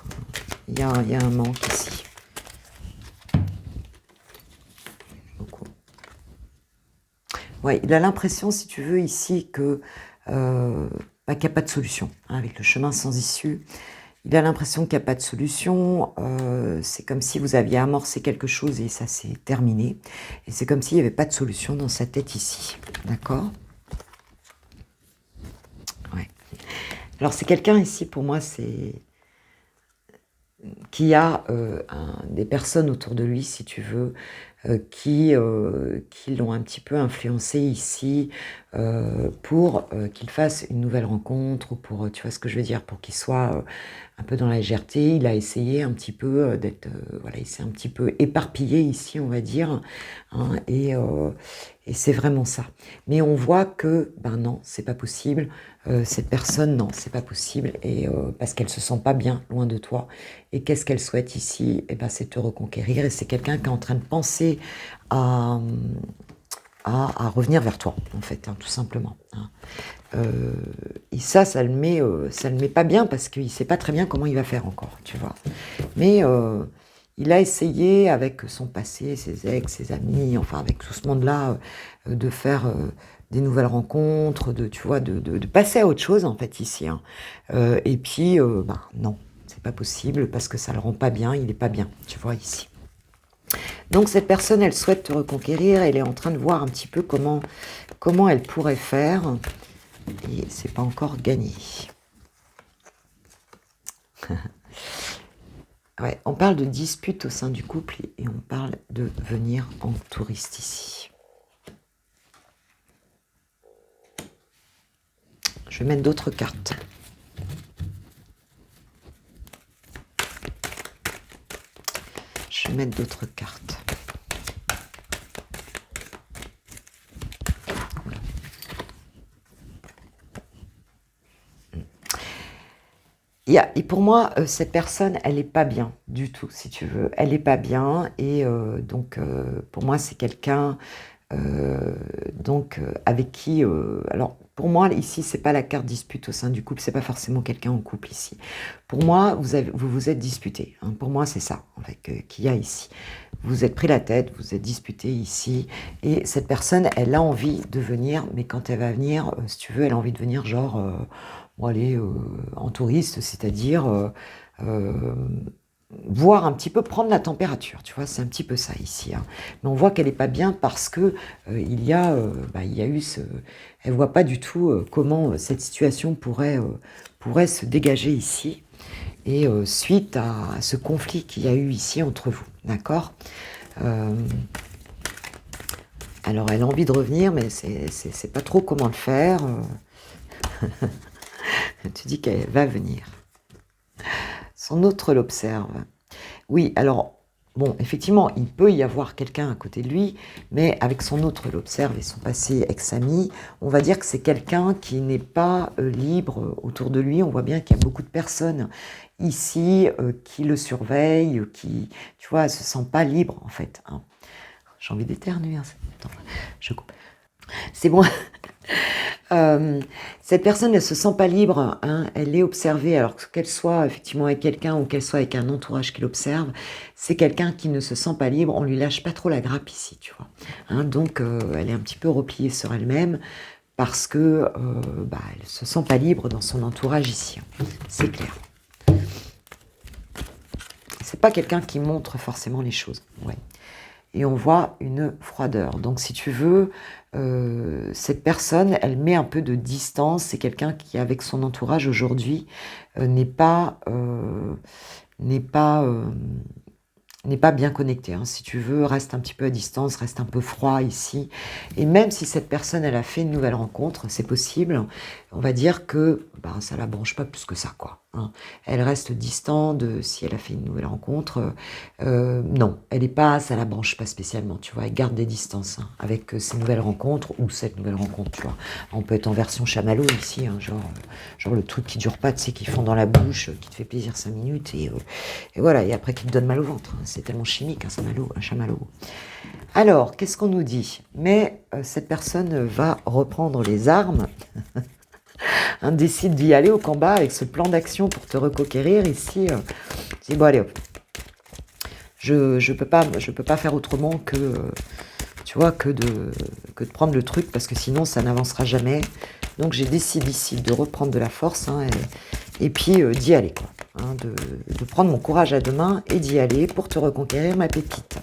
Speaker 1: Il y a un manque ici. Beaucoup. Ouais, il a l'impression, si tu veux, ici, que qu'il n'y a pas de solution, hein, avec le chemin sans issue. Il a l'impression qu'il n'y a pas de solution. C'est comme si vous aviez amorcé quelque chose et ça s'est terminé. Et c'est comme s'il n'y avait pas de solution dans sa tête ici. D'accord? Ouais. Alors, c'est quelqu'un ici, pour moi, c'est... qui a des personnes autour de lui, si tu veux, qui l'ont un petit peu influencé ici pour qu'il fasse une nouvelle rencontre ou pour, tu vois ce que je veux dire, pour qu'il soit un peu dans la légèreté. Il a essayé un petit peu d'être, voilà, il s'est un petit peu éparpillé ici, on va dire, hein, et c'est vraiment ça. Mais on voit que, ben non, c'est pas possible. Cette personne, non, c'est pas possible, et parce qu'elle se sent pas bien loin de toi. Et qu'est-ce qu'elle souhaite ici? Eh ben, c'est te reconquérir, et c'est quelqu'un qui est en train de penser à, à revenir vers toi, en fait, hein, tout simplement. Hein. Et ça ça le met pas bien parce qu'il sait pas très bien comment il va faire encore, tu vois. Mais il a essayé avec son passé, ses ex, ses amis, enfin avec tout ce monde-là, de faire des nouvelles rencontres, tu vois, de passer à autre chose en fait ici. Hein. Et puis, ben, non, c'est pas possible parce que ça le rend pas bien, il est pas bien, tu vois, ici. Donc cette personne, elle souhaite te reconquérir, elle est en train de voir un petit peu comment elle pourrait faire, et c'est pas encore gagné. Ouais, on parle de dispute au sein du couple et on parle de venir en touriste ici. Je vais mettre d'autres cartes. Je vais mettre d'autres cartes. Et pour moi, cette personne, elle n'est pas bien du tout, si tu veux. Elle n'est pas bien, et donc pour moi, c'est quelqu'un avec qui... alors, pour moi, ici, c'est pas la carte dispute au sein du couple, c'est pas forcément quelqu'un en couple ici. Pour moi, vous vous êtes disputé. Hein. Pour moi, c'est ça, en fait, qu'il y a ici. Vous vous êtes pris la tête, vous êtes disputé ici, et cette personne, elle a envie de venir, mais quand elle va venir, si tu veux, elle a envie de venir genre... bon, aller en touriste, c'est-à-dire euh, voir un petit peu, prendre la température, tu vois, c'est un petit peu ça ici. Hein. Mais on voit qu'elle n'est pas bien parce que il y a eu ce... Elle voit pas du tout comment cette situation pourrait se dégager ici, et suite à ce conflit qu'il y a eu ici entre vous, d'accord. Alors elle a envie de revenir, mais c'est pas trop comment le faire. Tu dis qu'elle va venir. Son autre l'observe. Oui, alors, bon, effectivement, il peut y avoir quelqu'un à côté de lui, mais avec son autre l'observe et son passé ex-ami, on va dire que c'est quelqu'un qui n'est pas libre autour de lui. On voit bien qu'il y a beaucoup de personnes ici qui le surveillent, qui, tu vois, elle se sent pas libre, en fait. Hein. J'ai envie d'éternuer. Hein. Attends, je coupe. C'est bon. Cette personne ne se sent pas libre, hein, elle est observée, alors qu'elle soit effectivement avec quelqu'un ou qu'elle soit avec un entourage qui l'observe, c'est quelqu'un qui ne se sent pas libre, on lui lâche pas trop la grappe ici, tu vois. Hein, donc elle est un petit peu repliée sur elle-même parce que elle se sent pas libre dans son entourage ici, hein, c'est clair. C'est pas quelqu'un qui montre forcément les choses, ouais. Et on voit une froideur. Donc si tu veux, cette personne, elle met un peu de distance. C'est quelqu'un qui, avec son entourage aujourd'hui, n'est pas bien connecté. Hein. Si tu veux, reste un petit peu à distance, reste un peu froid ici. Et même si cette personne, elle a fait une nouvelle rencontre, c'est possible, on va dire que ça la branche pas plus que ça, quoi. Hein. Elle reste distante si elle a fait une nouvelle rencontre. Non, elle est pas, ça la branche pas spécialement, tu vois. Elle garde des distances hein, avec ces nouvelles rencontres ou cette nouvelle rencontre, tu vois. On peut être en version chamallow ici, hein, genre le truc qui dure pas, tu sais, qui fond dans la bouche, qui te fait plaisir 5 minutes et voilà, et après qui te donne mal au ventre. Hein. C'est tellement chimique, un chamallow. Alors, qu'est-ce qu'on nous dit? Mais cette personne va reprendre les armes, hein, décide d'y aller au combat avec ce plan d'action pour te reconquérir. Ici, dis bon allez hop, je peux pas faire autrement que, tu vois, que de prendre le truc parce que sinon ça n'avancera jamais. Donc j'ai décidé ici de reprendre de la force hein, et puis d'y aller quoi. Hein, de prendre mon courage à deux mains et d'y aller pour te reconquérir ma pépite.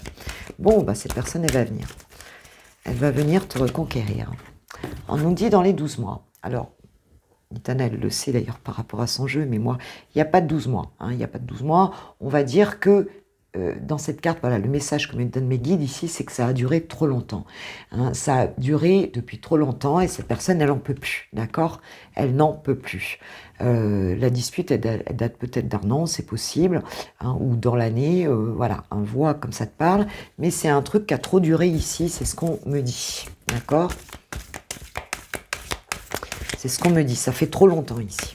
Speaker 1: Bon, cette personne, elle va venir. Elle va venir te reconquérir. On nous dit dans les 12 mois. Alors, Nitana, elle le sait d'ailleurs par rapport à son jeu, mais moi, il n'y a pas de 12 mois. Hein, il n'y a pas de 12 mois. On va dire que dans cette carte, voilà, le message que me donnent mes guides ici, c'est que ça a duré trop longtemps. Hein, ça a duré depuis trop longtemps et cette personne, elle n'en peut plus, d'accord? Elle n'en peut plus. La dispute, elle date peut-être d'un an, c'est possible, hein, ou dans l'année, voilà, un voix comme ça te parle, mais c'est un truc qui a trop duré ici, c'est ce qu'on me dit, d'accord? C'est ce qu'on me dit, ça fait trop longtemps ici.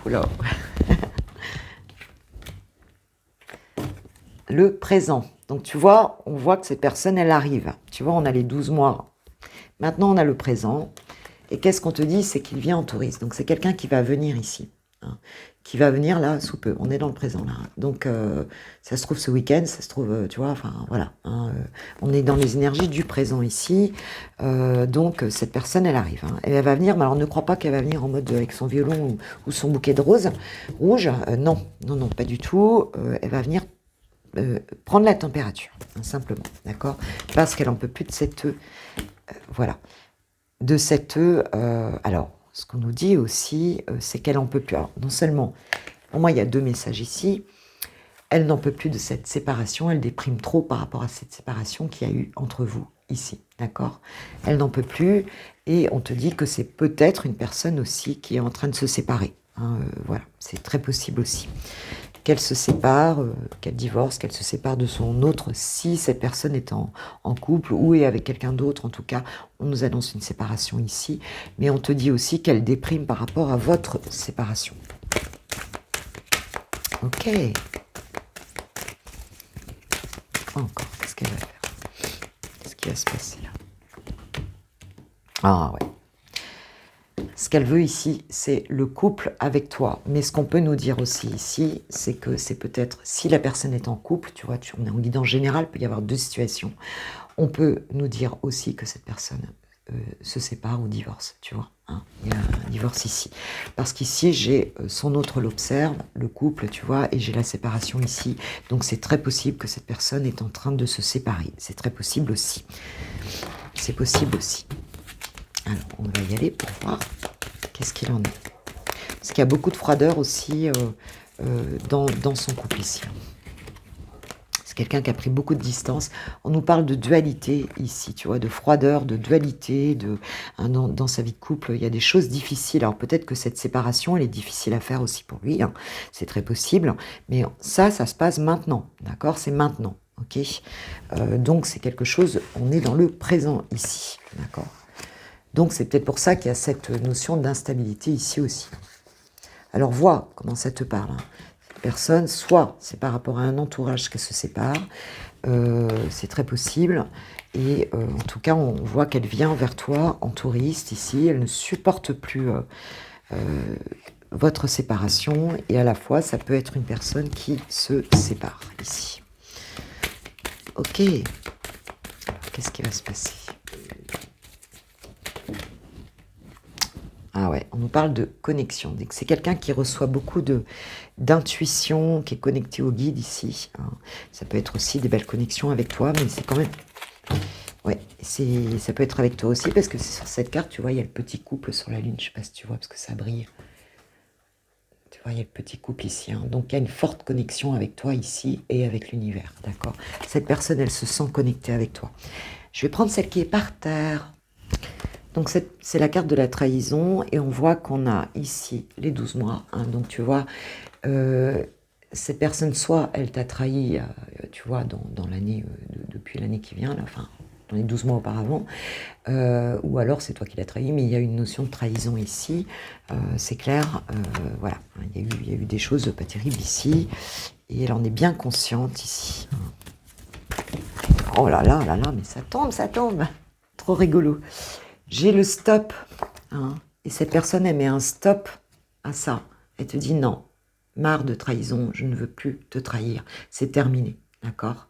Speaker 1: Oula. Le présent. Donc tu vois, on voit que cette personne, elle arrive. Tu vois, on a les 12 mois. Maintenant, on a le présent. Et qu'est-ce qu'on te dit? C'est qu'il vient en touriste. Donc c'est quelqu'un qui va venir ici. Hein, qui va venir là sous peu. On est dans le présent là. Donc ça se trouve ce week-end, ça se trouve, tu vois, enfin voilà. Hein, on est dans les énergies du présent ici. Donc cette personne, elle arrive. Hein, et elle va venir, mais alors ne crois pas qu'elle va venir en mode avec son violon ou son bouquet de roses rouge. Non, non, non, pas du tout. Elle va venir prendre la température, hein, simplement, d'accord? Parce qu'elle en peut plus de cette voilà, de cette alors, ce qu'on nous dit aussi, c'est qu'elle en peut plus. Alors, non seulement, pour moi, il y a deux messages ici. Elle n'en peut plus de cette séparation. Elle déprime trop par rapport à cette séparation qu'il y a eu entre vous ici, d'accord? Elle n'en peut plus et on te dit que c'est peut-être une personne aussi qui est en train de se séparer. Hein, voilà, c'est très possible aussi. Qu'elle se sépare, qu'elle divorce, qu'elle se sépare de son autre, si cette personne est en couple ou est avec quelqu'un d'autre, en tout cas, on nous annonce une séparation ici, mais on te dit aussi qu'elle déprime par rapport à votre séparation. Ok. Encore, qu'est-ce qu'elle va faire? Qu'est-ce qui va se passer là? Ah ouais. Ce qu'elle veut ici, c'est le couple avec toi. Mais ce qu'on peut nous dire aussi ici, c'est que c'est peut-être, si la personne est en couple, tu vois, on est en guidance générale, il peut y avoir deux situations. On peut nous dire aussi que cette personne se sépare ou divorce, tu vois. Hein, il y a un divorce ici. Parce qu'ici, j'ai son autre l'observe, le couple, tu vois, et j'ai la séparation ici. Donc c'est très possible que cette personne est en train de se séparer. C'est très possible aussi. C'est possible aussi. Alors, on va y aller pour voir qu'est-ce qu'il en est. Parce qu'il y a beaucoup de froideur aussi dans son couple ici. C'est quelqu'un qui a pris beaucoup de distance. On nous parle de dualité ici, tu vois, de froideur, de dualité. Dans sa vie de couple, il y a des choses difficiles. Alors peut-être que cette séparation, elle est difficile à faire aussi pour lui. Hein. C'est très possible. Mais ça se passe maintenant. D'accord? C'est maintenant. Ok? Donc c'est quelque chose, on est dans le présent ici. D'accord? Donc c'est peut-être pour ça qu'il y a cette notion d'instabilité ici aussi. Alors vois comment ça te parle. Hein. Cette personne, soit c'est par rapport à un entourage qu'elle se sépare, c'est très possible. Et en tout cas, on voit qu'elle vient vers toi en touriste ici. Elle ne supporte plus votre séparation. Et à la fois, ça peut être une personne qui se sépare ici. Ok. Qu'est-ce qui va se passer ? Ah ouais, on nous parle de connexion. C'est quelqu'un qui reçoit beaucoup d'intuition, qui est connecté au guide ici. Hein. Ça peut être aussi des belles connexions avec toi, mais c'est quand même... Ouais, ça peut être avec toi aussi, parce que c'est sur cette carte, tu vois, il y a le petit couple sur la lune. Je ne sais pas si tu vois, parce que ça brille. Tu vois, il y a le petit couple ici. Hein. Donc, il y a une forte connexion avec toi ici et avec l'univers, d'accord? Cette personne, elle se sent connectée avec toi. Je vais prendre celle qui est par terre. Donc c'est la carte de la trahison et on voit qu'on a ici les 12 mois. Hein, donc tu vois, cette personne, soit elle t'a trahi, tu vois, dans l'année, depuis l'année qui vient, là, enfin dans les 12 mois auparavant, ou alors c'est toi qui l'as trahi, mais il y a une notion de trahison ici, c'est clair, voilà, il y a eu des choses pas terribles ici, et elle en est bien consciente ici. Oh là là, là là, mais ça tombe, trop rigolo. J'ai le stop, hein, et cette personne, elle met un stop à ça. Elle te dit non, marre de trahison, je ne veux plus te trahir, c'est terminé, d'accord?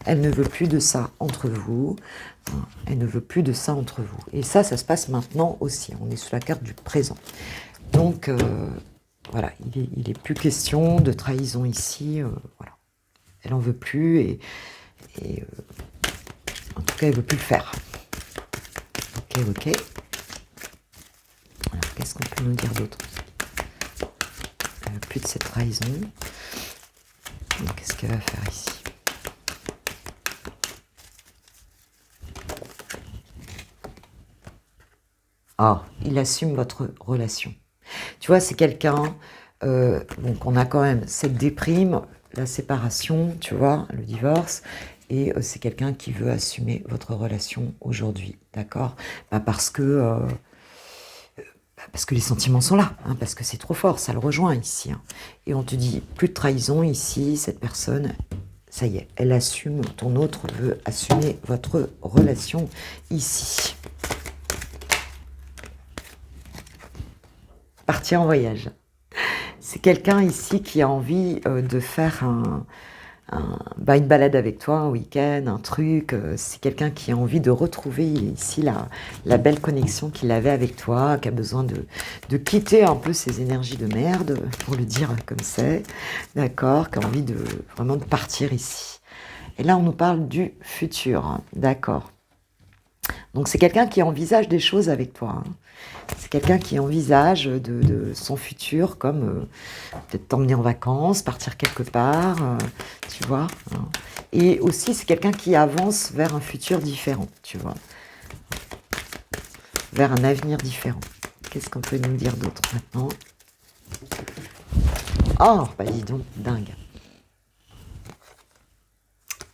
Speaker 1: Elle ne veut plus de ça entre vous, hein, elle ne veut plus de ça entre vous. Et ça se passe maintenant aussi, on est sous la carte du présent. Donc, voilà, il est plus question de trahison ici, voilà. Elle en veut plus et en tout cas, elle veut plus le faire. Ok. Alors, qu'est-ce qu'on peut peut nous dire d'autre? Plus de cette trahison. Qu'est-ce qu'elle va faire ici? Ah, il assume votre relation. Tu vois, c'est quelqu'un, donc on a quand même cette déprime, la séparation, tu vois, le divorce, et c'est quelqu'un qui veut assumer votre relation aujourd'hui, d'accord? Parce que les sentiments sont là, hein, parce que c'est trop fort, ça le rejoint ici. Hein. Et on te dit, plus de trahison ici, cette personne, ça y est, elle assume, ton autre veut assumer votre relation ici. Partir en voyage. C'est quelqu'un ici qui a envie de faire une balade avec toi, un week-end, un truc. C'est quelqu'un qui a envie de retrouver ici la belle connexion qu'il avait avec toi, qui a besoin de quitter un peu ses énergies de merde, pour le dire comme c'est, d'accord, qui a envie vraiment de partir ici. Et là, on nous parle du futur, hein, d'accord. Donc c'est quelqu'un qui envisage des choses avec toi. Hein. C'est quelqu'un qui envisage de son futur comme peut-être t'emmener en vacances, partir quelque part, tu vois. Hein. Et aussi c'est quelqu'un qui avance vers un futur différent, tu vois. Vers un avenir différent. Qu'est-ce qu'on peut nous dire d'autre maintenant? Oh, bah dis donc, dingue.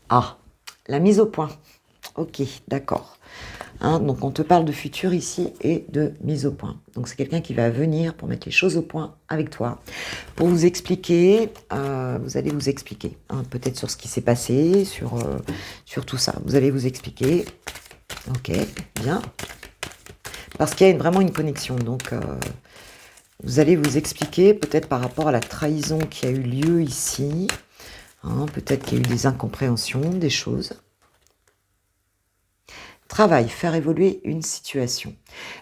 Speaker 1: Ah, la mise au point. Ok, d'accord. Hein, donc on te parle de futur ici et de mise au point. Donc c'est quelqu'un qui va venir pour mettre les choses au point avec toi, pour vous expliquer, vous allez vous expliquer, hein, peut-être sur ce qui s'est passé, sur tout ça. Vous allez vous expliquer. Ok, bien. Parce qu'il y a vraiment une connexion. Donc vous allez vous expliquer peut-être par rapport à la trahison qui a eu lieu ici. Hein, peut-être qu'il y a eu des incompréhensions, des choses. Travail, faire évoluer une situation.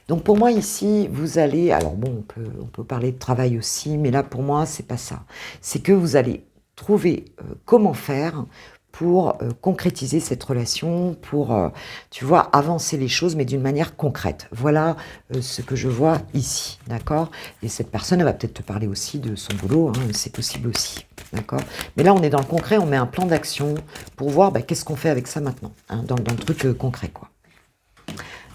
Speaker 1: Donc pour moi ici, vous allez, alors bon, on peut parler de travail aussi, mais là pour moi c'est pas ça. C'est que vous allez trouver comment faire pour concrétiser cette relation, pour, tu vois, avancer les choses, mais d'une manière concrète. Voilà ce que je vois ici, d'accord? Et cette personne, elle va peut-être te parler aussi de son boulot, hein, c'est possible aussi, d'accord? Mais là, on est dans le concret, on met un plan d'action pour voir qu'est-ce qu'on fait avec ça maintenant, hein, dans le truc concret, quoi.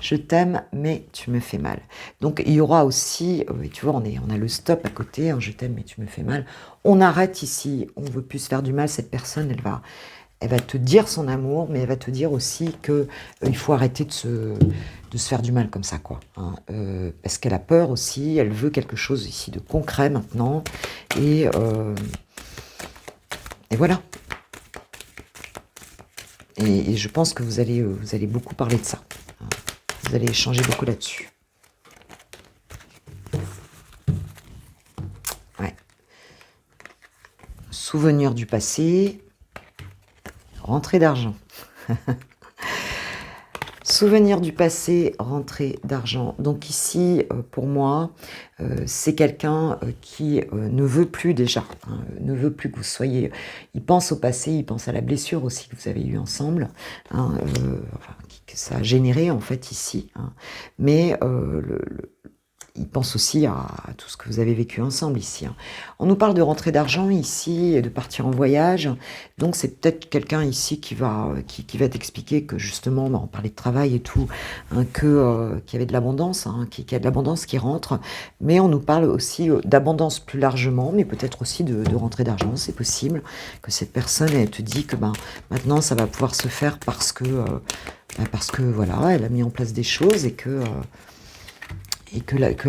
Speaker 1: Je t'aime, mais tu me fais mal. Donc, il y aura aussi, tu vois, on a le stop à côté, hein, je t'aime, mais tu me fais mal. On arrête ici, on ne veut plus se faire du mal. Cette personne, elle va te dire son amour, mais elle va te dire aussi que il faut arrêter de se faire du mal comme ça, quoi. Hein, parce qu'elle a peur aussi, elle veut quelque chose ici de concret maintenant. Et voilà. Et je pense que vous allez beaucoup parler de ça. Vous allez échanger beaucoup là-dessus. Ouais. Souvenir du passé. Rentrée d'argent. Souvenir du passé, rentrée d'argent. Donc ici, pour moi, c'est quelqu'un qui ne veut plus déjà, hein, ne veut plus que vous soyez... Il pense au passé, il pense à la blessure aussi que vous avez eue ensemble, hein, que ça a généré en fait ici. Hein. Mais il pense aussi à tout ce que vous avez vécu ensemble ici. Hein. On nous parle de rentrée d'argent ici et de partir en voyage. Donc c'est peut-être quelqu'un ici qui va t'expliquer que justement, on parlait de travail et tout, hein, qu'il y avait de l'abondance, hein, qu'il y a de l'abondance qui rentre. Mais on nous parle aussi d'abondance plus largement, mais peut-être aussi de rentrée d'argent. C'est possible que cette personne, elle te dit que maintenant ça va pouvoir se faire parce que voilà, elle a mis en place des choses et que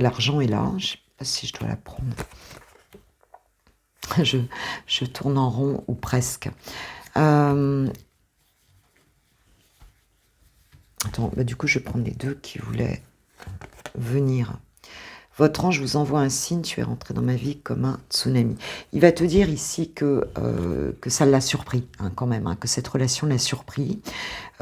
Speaker 1: l'argent est là. Je ne sais pas si je dois la prendre. Je tourne en rond ou presque. Attends, du coup, je vais prendre les deux qui voulaient venir. Votre ange vous envoie un signe, tu es rentré dans ma vie comme un tsunami. Il va te dire ici que ça l'a surpris, hein, quand même, hein, que cette relation l'a surpris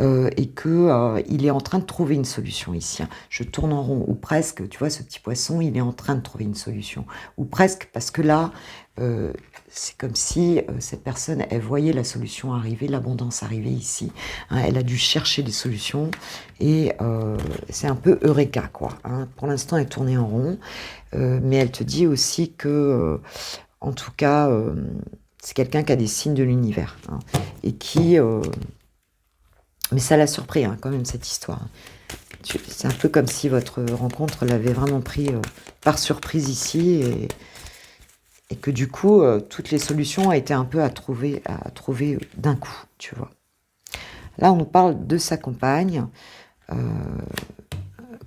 Speaker 1: et qu'il est en train de trouver une solution ici. Hein. Je tourne en rond, ou presque, tu vois, ce petit poisson, il est en train de trouver une solution. Ou presque, parce que là, c'est comme si cette personne, elle voyait la solution arriver, l'abondance arriver ici. Hein, elle a dû chercher des solutions et c'est un peu Eureka, quoi. Hein. Pour l'instant, elle tournait en rond, mais elle te dit aussi que, en tout cas, c'est quelqu'un qui a des signes de l'univers, hein, et qui... mais ça l'a surpris, hein, quand même, cette histoire. C'est un peu comme si votre rencontre l'avait vraiment pris par surprise ici et que du coup, toutes les solutions ont été un peu à trouver d'un coup, tu vois. Là, on nous parle de sa compagne,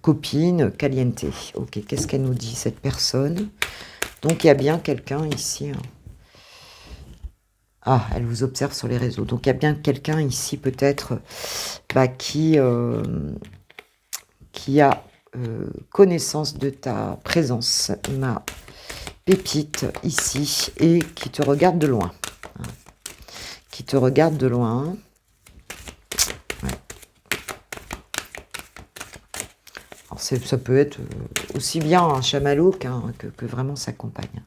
Speaker 1: copine, caliente. Ok, qu'est-ce qu'elle nous dit, cette personne? Donc, il y a bien quelqu'un ici. Hein. Ah, elle vous observe sur les réseaux. Donc, il y a bien quelqu'un ici, peut-être, qui a connaissance de ta présence, ma pépite, ici, et qui te regarde de loin. Qui te regarde de loin. Ouais. Alors, ça peut être aussi bien un chamallow que vraiment sa compagne.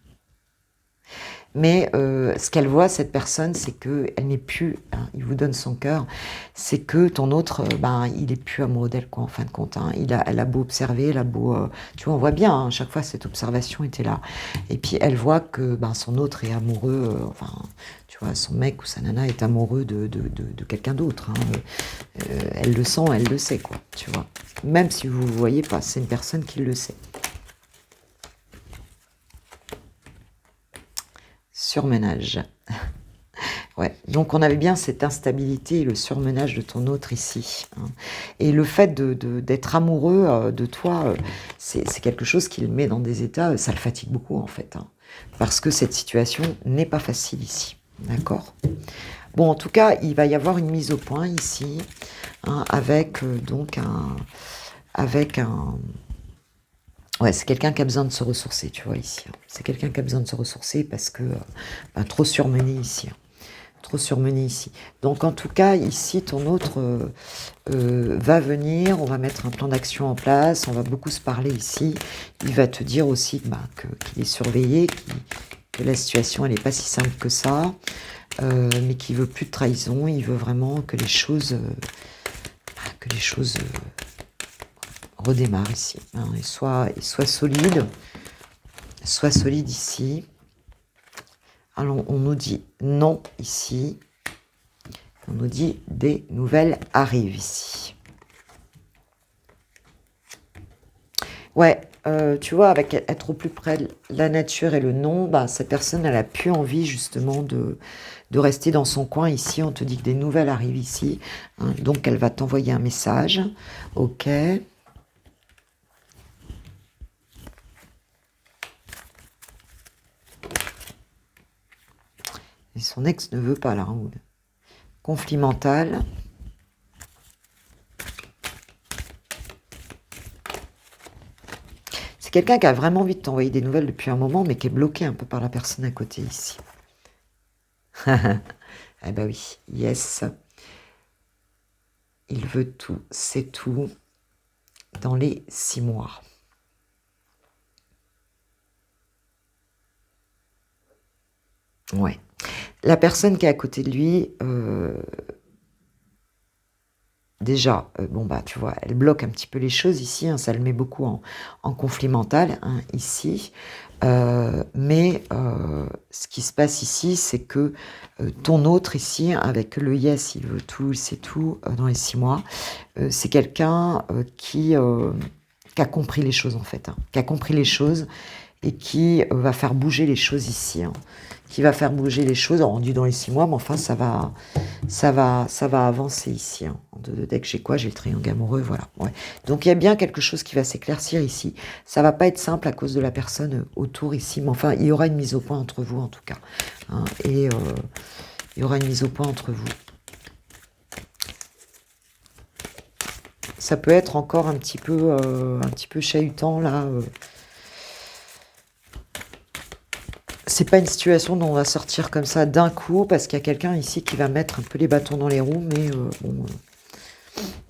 Speaker 1: Mais ce qu'elle voit, cette personne, c'est qu'elle n'est plus, hein, il vous donne son cœur, c'est que ton autre, il est plus amoureux d'elle, quoi, en fin de compte. Hein. Elle a beau observer, elle a beau... tu vois, on voit bien, hein, chaque fois, cette observation était là. Et puis, elle voit que son autre est amoureux, tu vois, son mec ou sa nana est amoureux de quelqu'un d'autre. Hein. Elle le sent, elle le sait, quoi, tu vois. Même si vous ne voyez pas, c'est une personne qui le sait. Surmenage. Ouais, donc on avait bien cette instabilité et le surmenage de ton autre ici. Hein. Et le fait d'être amoureux de toi, c'est quelque chose qui le met dans des états, ça le fatigue beaucoup en fait. Hein, parce que cette situation n'est pas facile ici. D'accord ? Bon, en tout cas, il va y avoir une mise au point ici, hein, avec donc un... Ouais, c'est quelqu'un qui a besoin de se ressourcer, tu vois, ici. Hein. C'est quelqu'un qui a besoin de se ressourcer parce que trop surmené ici. Hein. Trop surmené ici. Donc, en tout cas, ici, ton autre va venir, on va mettre un plan d'action en place, on va beaucoup se parler ici. Il va te dire aussi qu'il est surveillé, que la situation, elle n'est pas si simple que ça, mais qu'il veut plus de trahison, il veut vraiment que les choses... redémarre ici, hein, et soit solide ici. Alors on nous dit non ici, on nous dit des nouvelles arrivent ici. Ouais, tu vois, avec être au plus près de la nature et le non, cette personne, elle a plus envie justement de rester dans son coin ici. On te dit que des nouvelles arrivent ici, hein, donc elle va t'envoyer un message. Ok. Et son ex ne veut pas, la Raoul. Conflit mental. C'est quelqu'un qui a vraiment envie de t'envoyer des nouvelles depuis un moment, mais qui est bloqué un peu par la personne à côté ici. Eh ben oui, yes. Il veut tout, c'est tout, dans les 6 mois. Ouais. La personne qui est à côté de lui, déjà, tu vois, elle bloque un petit peu les choses ici, hein, ça le met beaucoup en conflit mental, hein, ici. Mais ce qui se passe ici, c'est que ton autre ici, avec le yes, il veut tout, c'est tout, dans les 6 mois, c'est quelqu'un qui a compris les choses en fait, hein, qui a compris les choses et qui va faire bouger les choses ici, hein, qui va faire bouger les choses, rendu dans les 6 mois, mais enfin ça va avancer ici. Hein. Dès que j'ai quoi, j'ai le triangle amoureux, voilà. Ouais. Donc il y a bien quelque chose qui va s'éclaircir ici. Ça va pas être simple à cause de la personne autour ici, mais enfin il y aura une mise au point entre vous en tout cas. Hein, et il y aura une mise au point entre vous. Ça peut être encore un petit peu chahutant là. C'est pas une situation dont on va sortir comme ça d'un coup, parce qu'il y a quelqu'un ici qui va mettre un peu les bâtons dans les roues, mais bon.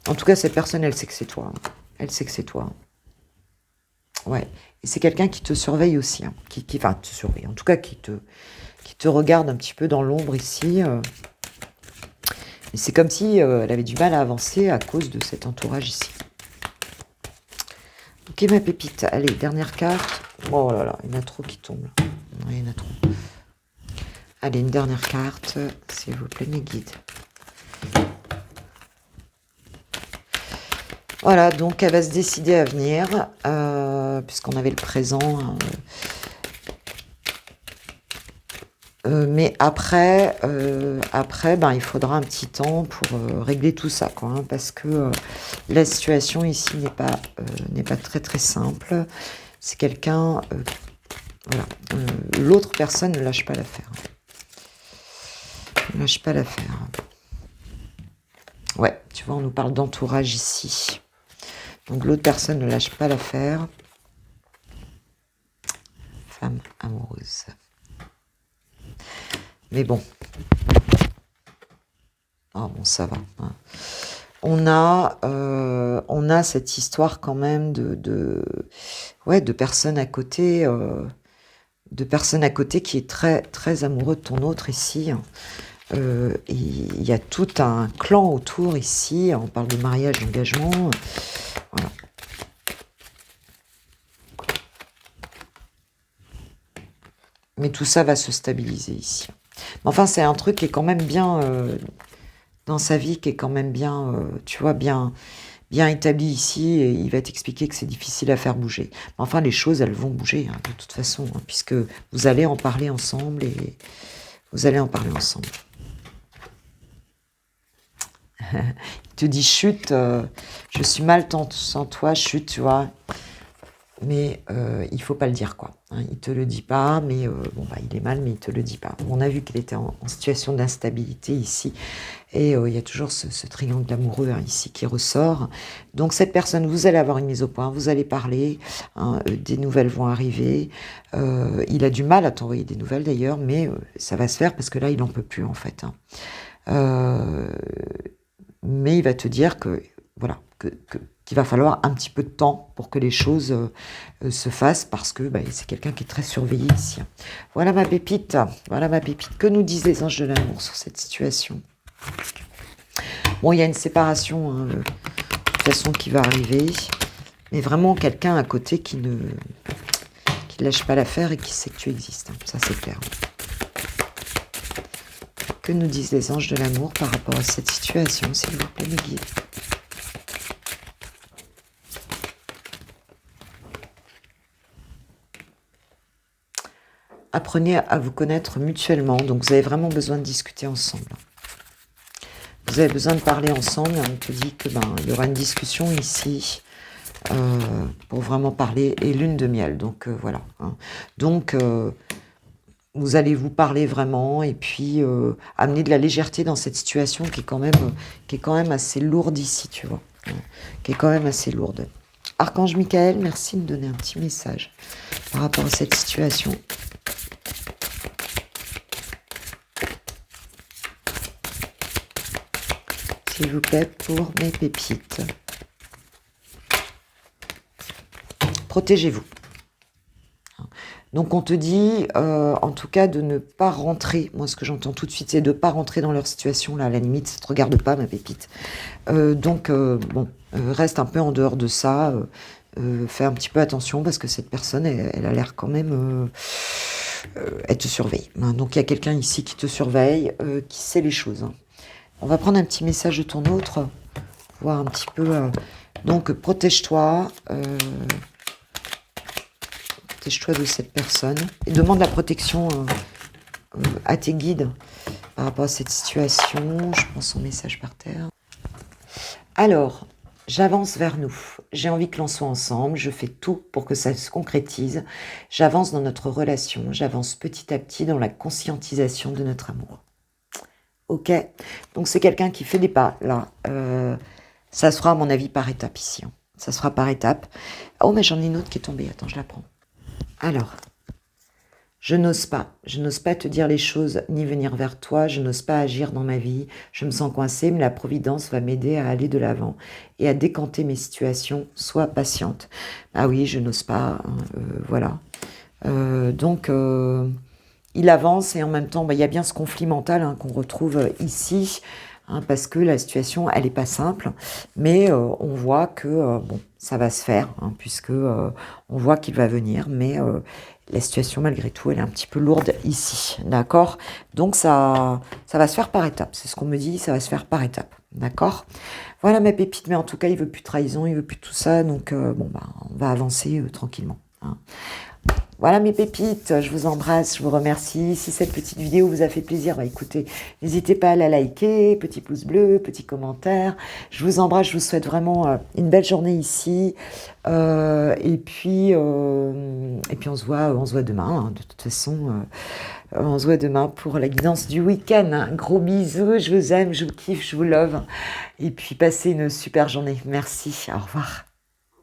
Speaker 1: En tout cas, cette personne, elle sait que c'est toi. Elle sait que c'est toi. Ouais. Et c'est quelqu'un qui te surveille aussi, hein, enfin, te surveille, en tout cas, qui te regarde un petit peu dans l'ombre ici. Et c'est comme si elle avait du mal à avancer à cause de cet entourage ici. Ok, ma pépite. Allez, dernière carte. Oh là là, il y en a trop qui tombent. Il y en a trop. Allez, une dernière carte, s'il vous plaît, mes guides. Voilà, donc elle va se décider à venir, puisqu'on avait le présent. Mais après, ben, il faudra un petit temps pour régler tout ça, quoi, hein, parce que la situation ici n'est pas très très simple. C'est quelqu'un, voilà, l'autre personne ne lâche pas l'affaire. Ne lâche pas l'affaire. Ouais, tu vois, on nous parle d'entourage ici. Donc l'autre personne ne lâche pas l'affaire. Femme amoureuse. Mais bon. Ah bon, ça va. Hein. On a cette histoire quand même de personnes à côté, qui est très très amoureux de ton autre ici. Il y a tout un clan autour ici. On parle de mariage, d'engagement. Voilà. Mais tout ça va se stabiliser ici. Mais enfin, c'est un truc qui est quand même bien dans sa vie, qui est quand même bien, tu vois, bien établi ici. Et il va t'expliquer que c'est difficile à faire bouger. Mais enfin, les choses, elles vont bouger hein, de toute façon, hein, puisque vous allez en parler ensemble et vous allez en parler ensemble. Il te dit chute, je suis mal sans toi, chute, tu vois. Mais il faut pas le dire, quoi. Hein, il te le dit pas, mais bon, bah, il est mal, mais il te le dit pas. On a vu qu'il était en situation d'instabilité ici, et il y a toujours ce triangle amoureux hein, ici qui ressort. Donc cette personne, vous allez avoir une mise au point, vous allez parler, hein, des nouvelles vont arriver. Il a du mal à t'envoyer des nouvelles d'ailleurs, mais ça va se faire parce que là, il en peut plus en fait. Hein. Mais il va te dire que voilà, qu'il va falloir un petit peu de temps pour que les choses se fassent parce que bah, c'est quelqu'un qui est très surveillé ici. Voilà ma pépite, Que nous disent les anges de l'amour sur cette situation? Bon, il y a une séparation, hein, de toute façon, qui va arriver, mais vraiment quelqu'un à côté qui ne lâche pas l'affaire et qui sait que tu existes. Hein. Ça, c'est clair. Que nous disent les anges de l'amour par rapport à cette situation, s'il vous plaît, mes guides? Apprenez à vous connaître mutuellement. Donc, vous avez vraiment besoin de discuter ensemble. Vous avez besoin de parler ensemble. On te dit que il y aura une discussion ici pour vraiment parler et lune de miel. Donc, voilà. Hein. Donc, vous allez vous parler vraiment et puis amener de la légèreté dans cette situation qui est quand même assez lourde ici, tu vois. Hein, qui est quand même assez lourde. Archange Michael, merci de me donner un petit message par rapport à cette situation. S'il vous plaît, pour mes pépites. Protégez-vous. Donc on te dit, en tout cas, de ne pas rentrer. Moi, ce que j'entends tout de suite, c'est de ne pas rentrer dans leur situation. Là, à la limite, ça ne te regarde pas, ma pépite. Donc, bon, reste un peu en dehors de ça. Fais un petit peu attention parce que cette personne, elle a l'air quand même... elle te surveille. Hein. Donc, il y a quelqu'un ici qui te surveille, qui sait les choses. Hein. On va prendre un petit message de ton autre, voir un petit peu... donc, protège-toi. Protège-toi de cette personne. Et demande la protection à tes guides par rapport à cette situation. Je prends son message par terre. Alors, j'avance vers nous. J'ai envie que l'on soit ensemble. Je fais tout pour que ça se concrétise. J'avance dans notre relation. J'avance petit à petit dans la conscientisation de notre amour. Ok, donc c'est quelqu'un qui fait des pas, là. Ça se fera, à mon avis, par étapes ici. Hein. Ça se fera par étapes. Oh, mais j'en ai une autre qui est tombée. Attends, je la prends. Alors, Je n'ose pas te dire les choses ni venir vers toi, je n'ose pas agir dans ma vie, je me sens coincée, mais la Providence va m'aider à aller de l'avant et à décanter mes situations, sois patiente. Ah oui, je n'ose pas, hein, voilà. Donc, il avance et en même temps, bah, il y a bien ce conflit mental hein, qu'on retrouve ici, hein, parce que la situation, elle n'est pas simple, mais on voit que bon, ça va se faire, hein, puisque on voit qu'il va venir, mais la situation, malgré tout, elle est un petit peu lourde ici, d'accord? Donc, ça va se faire par étapes, c'est ce qu'on me dit, ça va se faire par étapes, d'accord? Voilà ma pépite, mais en tout cas, il veut plus de trahison, il veut plus tout ça, donc bon, bah, on va avancer tranquillement, hein. Voilà mes pépites, je vous embrasse, je vous remercie. Si cette petite vidéo vous a fait plaisir, bah écoutez, n'hésitez pas à la liker, petit pouce bleu, petit commentaire. Je vous embrasse, je vous souhaite vraiment une belle journée ici. Et puis on se voit demain, hein, de toute façon. On se voit demain pour la guidance du week-end. Un gros bisous, je vous aime, je vous kiffe, je vous love. Et puis passez une super journée. Merci, au revoir.